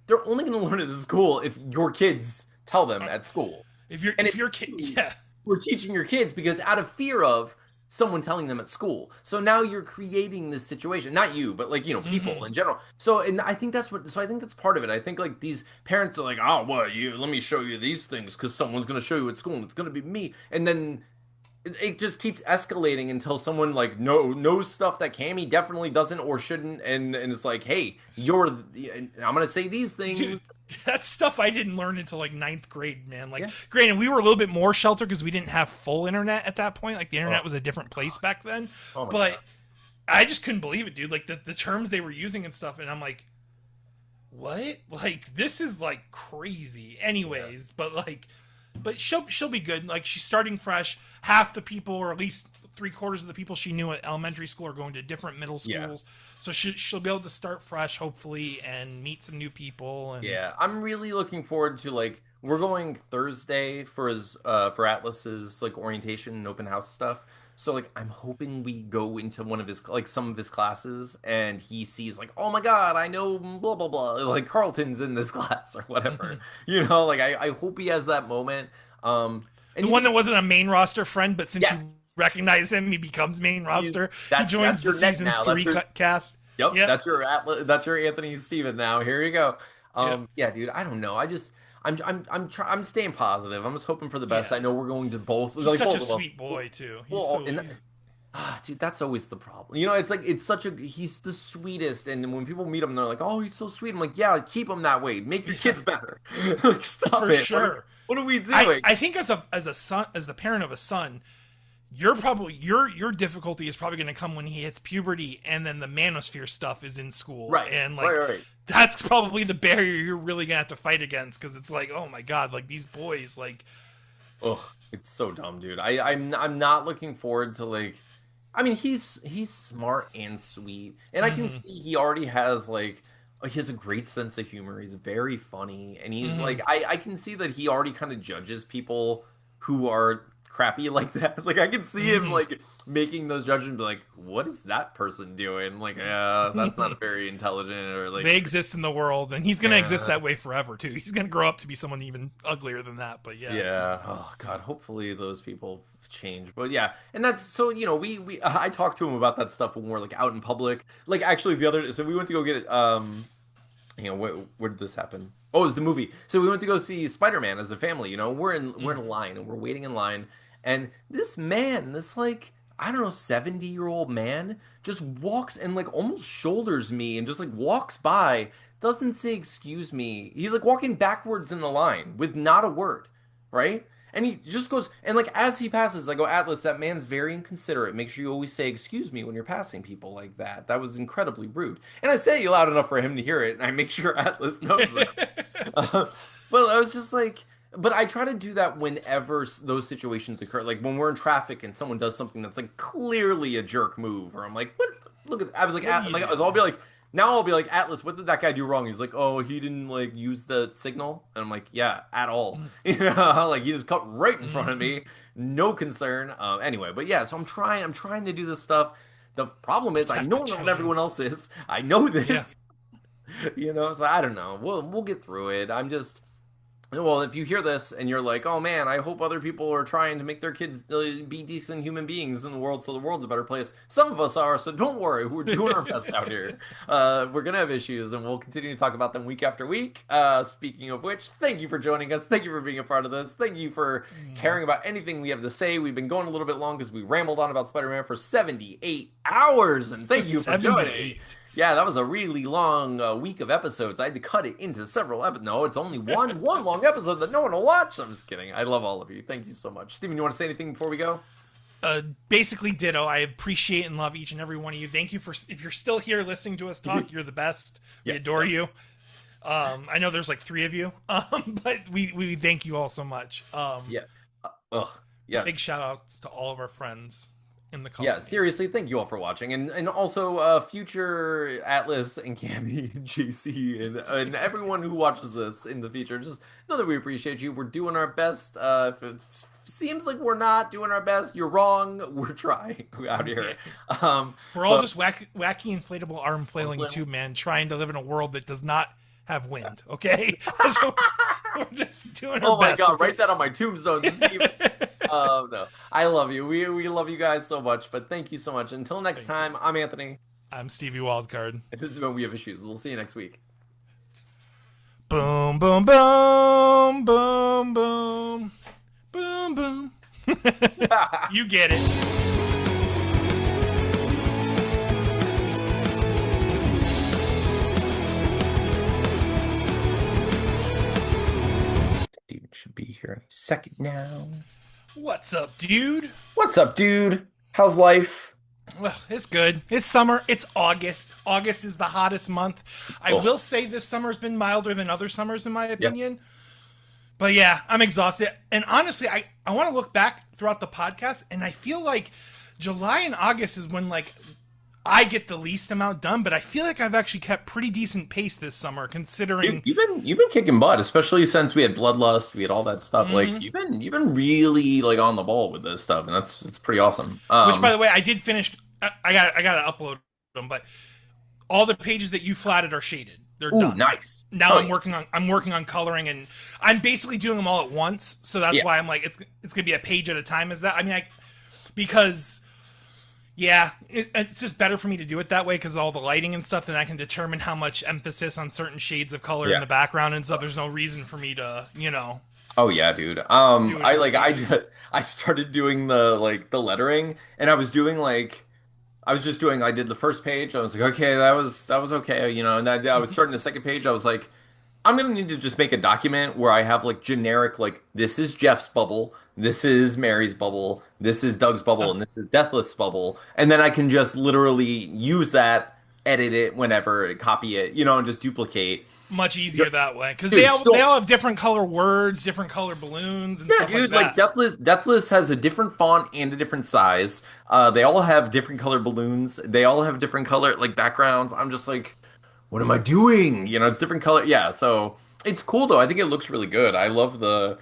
they're only going to learn it at school if your kids tell them at school. And If if you're kid, you yeah. were teaching your kids because out of fear of someone telling them at school. So now you're creating this situation, not you, but like, people Mm-hmm. in general. So, and I think I think that's part of it. I think like these parents are like, oh, well, let me show you these things because someone's going to show you at school and it's going to be me. And then it just keeps escalating until someone like knows stuff that Cammy definitely doesn't or shouldn't, and it's like, hey, I'm gonna say these Dude, things. that's stuff I didn't learn until like ninth grade, man. Like, Yeah. granted, we were a little bit more sheltered because we didn't have full internet at that point. Like, the internet Oh, was a different place back then. oh my But God. I just couldn't believe it, dude. Like, the terms they were using and stuff, and I'm like, what? Like, this is like crazy. Yeah. Anyways, but she'll be good. Like, she's starting fresh. Half the people, or at least 3/4 of the people she knew at elementary school, are going to different middle Yeah. schools. So she'll be able to start fresh, hopefully, and meet some new people. And Yeah, I'm really looking forward to like we're going Thursday for his for Atlas's like orientation and open house stuff. So like I'm hoping we go into one of his like some of his classes and he sees like, "Oh my God, I know blah blah blah, like Carlton's in this class or whatever." Like I hope he has that moment. And the one that wasn't a main roster friend, but since you yes, recognize him, he becomes main roster. He that's joins the your neck season now. three cast. Yep, Yeah, that's your Anthony Steven now. Here you go. yeah, Yeah, dude, I don't know. I'm staying positive. I'm just hoping for the best. yeah. I know we're going to both He's like such both a of us. sweet boy too. Well, dude, that's always the problem. It's like he's the sweetest, and when people meet him, they're like, "Oh, he's so sweet." I'm like, "Yeah, keep him that way. Make your kids better. Like, stop For it. sure. What are we doing?" I think as a son, as the parent of a son, you're probably your difficulty is probably going to come when he hits puberty, and then the manosphere stuff is in school, Right, and like right. that's probably the barrier you're really gonna have to fight against, because it's like, oh my God, like these boys, like, Ugh, it's so dumb, dude. I'm not looking forward to like. I mean, he's smart and sweet, and I can mm-hmm, see he already has like he has a great sense of humor. He's very funny, and he's mm-hmm, like I can see that he already kind of judges people who are crappy like that. Like I can see him like making those judgments, and be like, "What is that person doing?" Like, that's mm-hmm. not very intelligent, or like, They exist in the world, and he's gonna exist yeah. that way forever too. He's gonna grow up to be someone even uglier than that. But yeah, Yeah. Oh God. Hopefully those people change. But yeah, and that's so we I talked to him about that stuff when we're like out in public. Like actually so we went to go get it. Where did this happen? Oh, it was the movie. So we went to go see Spider-Man as a family. We're in a line and we're waiting in line, and this man, this like I don't know, 70-year-old man just walks and like almost shoulders me and just like walks by, doesn't say excuse me. He's like walking backwards in the line with not a word, right? And he just goes, and like as he passes, I go, Atlas, that man's very inconsiderate. Make sure you always say excuse me when you're passing people like that. That was incredibly rude. And I say it loud enough for him to hear it, and I make sure Atlas knows this. Uh, but I was just like, but I try to do that whenever those situations occur. Like when we're in traffic and someone does something that's like clearly a jerk move, or I'm like, what? Look at, I was like, what do you like, do? I'll be like, now I'll be like, Atlas, what did that guy do wrong? He's like, oh, he didn't like use the signal. And I'm like, yeah, at all. Like he just cut right in front of me. No concern. Anyway, but yeah, so I'm trying to do this stuff. The problem is I Protect the know not children. everyone else is. I know Yeah. this. So I don't know. We'll get through it. Well, if you hear this and you're like, "Oh man, I hope other people are trying to make their kids be decent human beings in the world, so the world's a better place." Some of us are, so don't worry. We're doing our best out here. We're gonna have issues, and we'll continue to talk about them week after week. Speaking of which, thank you for joining us. Thank you for being a part of this. Thank you for caring about anything we have to say. We've been going a little bit long because we rambled on about Spider-Man for 78 hours, and thank you for joining. 78. Yeah, that was a really long week of episodes. I had to cut it into several episodes. No, it's only one long episode that no one will watch. I'm just kidding. I love all of you. Thank you so much. Steven, you want to say anything before we go? Basically ditto. I appreciate and love each and every one of you. Thank you for, if you're still here listening to us talk, you're the best. We Yeah, adore yeah. you. I know there's like three of you, but we thank you all so much. Yeah. Ugh. Yeah. Big shout outs to all of our friends in the Yeah, colony. seriously, thank you all for watching, and also future Atlas and Cammy, JC, and everyone who watches this in the future. Just know that we appreciate you. We're doing our best. If it seems like we're not doing our best, you're wrong. We're trying out here. We're all But just wacky inflatable arm flailing tube man trying to live in a world that does not have wind. Okay, so we're just doing our oh my best. God, Okay. write that on my tombstone, Steve. Oh no, I love you. We love you guys so much. But thank you so much. Until next Thank you. time, I'm Anthony. I'm Stevie Wildcard. And this is when we have issues. We'll see you next week. Boom, boom, boom, boom, boom, boom, boom. You get it. Dude should be here in a second now. What's up, dude? What's up, dude? How's life? Well, it's good. It's summer. It's August. August is the hottest month. I Oh, will say this summer's been milder than other summers, in my yeah. opinion. But yeah, I'm exhausted. And honestly, I want to look back throughout the podcast, and I feel like July and August is when like I get the least amount done, but I feel like I've actually kept pretty decent pace this summer, Dude, considering. you've been kicking butt, especially since we had Bloodlust, we had all that stuff. Like Mhm. you've been really like on the ball with this stuff, and that's it's pretty awesome. Which, by the way, I did finish. I got to upload them, but all the pages that you flatted are shaded. They're Ooh, done. nice. Now Oh I'm yeah. working on coloring, and I'm basically doing them all at once. So that's Yeah. why I'm like it's gonna be a page at a time. Is that I mean because yeah, it's just better for me to do it that way because all the lighting and stuff. Then I can determine how much emphasis on certain shades of color in Yeah. the background and stuff. There's no reason for me to Oh yeah, dude. do it I as like I freely. just I started doing the lettering, and I was doing like I was just doing, I did the first page. I was like, okay, that was okay, and I was starting the second page. I was like, I'm gonna need to just make a document where I have like generic, like this is Jeff's bubble, this is Mary's bubble, this is Doug's bubble, and this is Deathless bubble, and then I can just literally use that, edit it whenever, copy it, and just duplicate. Much easier that way because they Dude, all they still, all have different color words, different color balloons, and yeah, stuff like dude, like that. Deathless has a different font and a different size. They all have different color balloons. They all have different color like backgrounds. I'm just like, what am I doing? It's different color. Yeah, so it's cool though. I think it looks really good. I love the.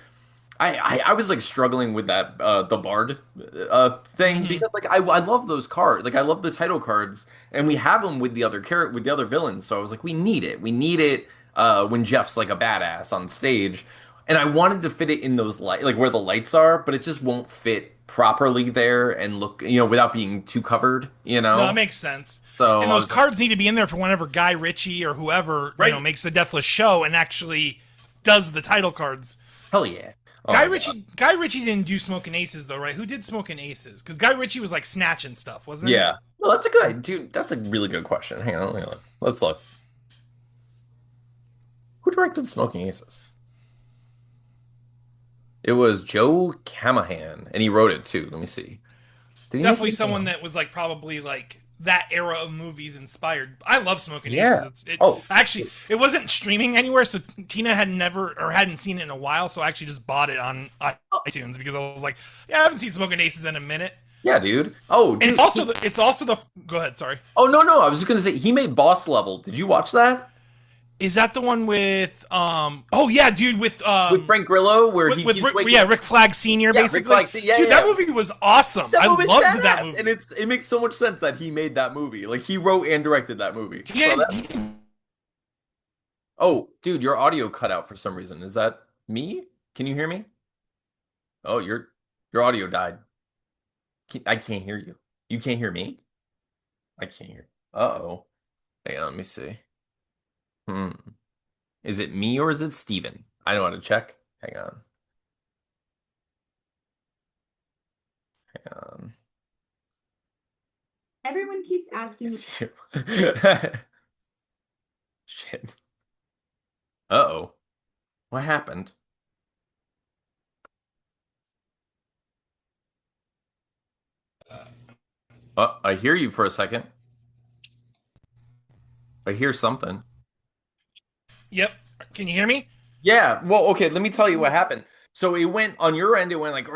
I was like struggling with that the Bard thing Hmm. because like I love those cards. Like I love the title cards, and we have them with the other character with the other villains. So I was like, we need it. We need it when Jeff's like a badass on stage, and I wanted to fit it in those light like where the lights are, but it just won't fit properly there and look without being too covered. No, it makes sense. So And I those was like, cards need to be in there for whenever Guy Ritchie or whoever, right, makes the Deathless show and actually does the title cards. hell yeah. Oh Guy my God. Ritchie Guy Ritchie didn't do Smoking Aces though, right? Who did Smoking Aces? Because Guy Ritchie was like snatching stuff, wasn't he? Yeah. Well, that's a good idea, dude. That's a really good question. Hang on, let me look. Let's look. Who directed Smoking Aces? It was Joe Camahan, and he wrote it too. Let me see. Did he make Definitely anything someone else? that was like probably like that era of movies inspired. I love Smoking Aces. Yeah. It Oh, actually it wasn't streaming anywhere, so Tina had never or hadn't seen it in a while, so I actually just bought it on iTunes because I was like, yeah, I haven't seen Smoking Aces in a minute. yeah, dude. Oh, And dude. it's also the go ahead, sorry. Oh no, no. I was just gonna say he made Boss Level. Did you watch that Is that the one with oh yeah, dude, with Frank Grillo, where he keeps waking? yeah, Rick Flag Senior Yeah, Rick basically. Flag. Yeah, Dude, yeah, that yeah. movie was awesome. That I movie's loved that badass, and movie. it makes so much sense that he made that movie. Like he wrote and directed that movie. So Yeah, that. Oh, dude, your audio cut out for some reason. Is that me? Can you hear me? Oh, your audio died. I can't hear you. You can't hear me? I can't hear. Uh-oh. Hang on, let me see. Hmm. Is it me or is it Steven? I know how to check. Hang on. Hang on. Everyone keeps asking. It's you. Shit. Uh-oh. What happened? I hear you for a second. I hear something. Yep. Can you hear me? Yeah. Well, okay, let me tell you what happened. So it went on your end, it went like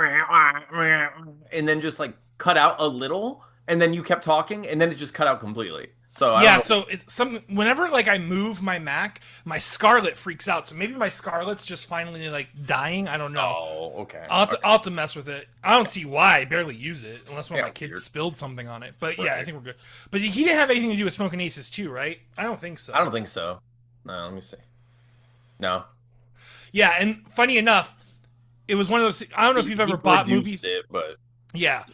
and then just like cut out a little, and then you kept talking, and then it just cut out completely. So I don't Yeah, know. so it's some whenever like I move my Mac, my Scarlet freaks out. So maybe my Scarlet's just finally like dying. I don't know. Oh, okay. I'll have to mess with it. I don't see why. I barely use it unless one of Yeah, my kids weird. spilled something on it. But yeah, I Right. think we're good. But he didn't have anything to do with Smoking Aces too, right? I don't think I so. don't think so. No, let me see. No. Yeah, and funny enough, it was one of those. I don't know if you've He ever bought produced movies. it, but Yeah,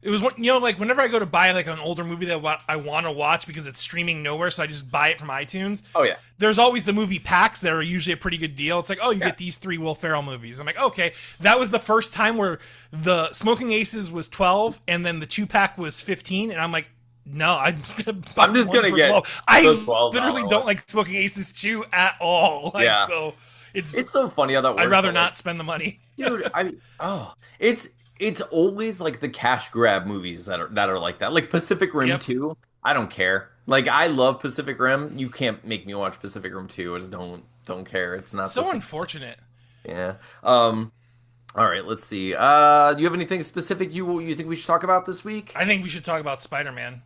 it was one. Like whenever I go to buy like an older movie that I want to watch because it's streaming nowhere, so I just buy it from iTunes. oh yeah. There's always the movie packs that are usually a pretty good deal. It's like, oh, you Yeah. get these three Will Ferrell movies. I'm like, okay, that was the first time where the Smoking Aces was 12 and then the 2 pack was 15, and I'm like, no, I'm just gonna buy I'm just one gonna for get 12. I the $12 literally don't one. like Smoking Aces 2 at all. Like, Yeah. so it's It's so funny how that I'd works, rather but like, not spend the money. dude, it's always like the cash grab movies that are like that. Like Pacific Rim Yep. 2, I don't care. Like I love Pacific Rim. You can't make me watch Pacific Rim 2. I just don't care. It's not the So same. unfortunate. Yeah. All right, let's see. Do you have anything specific you think we should talk about this week? I think we should talk about Spider-Man.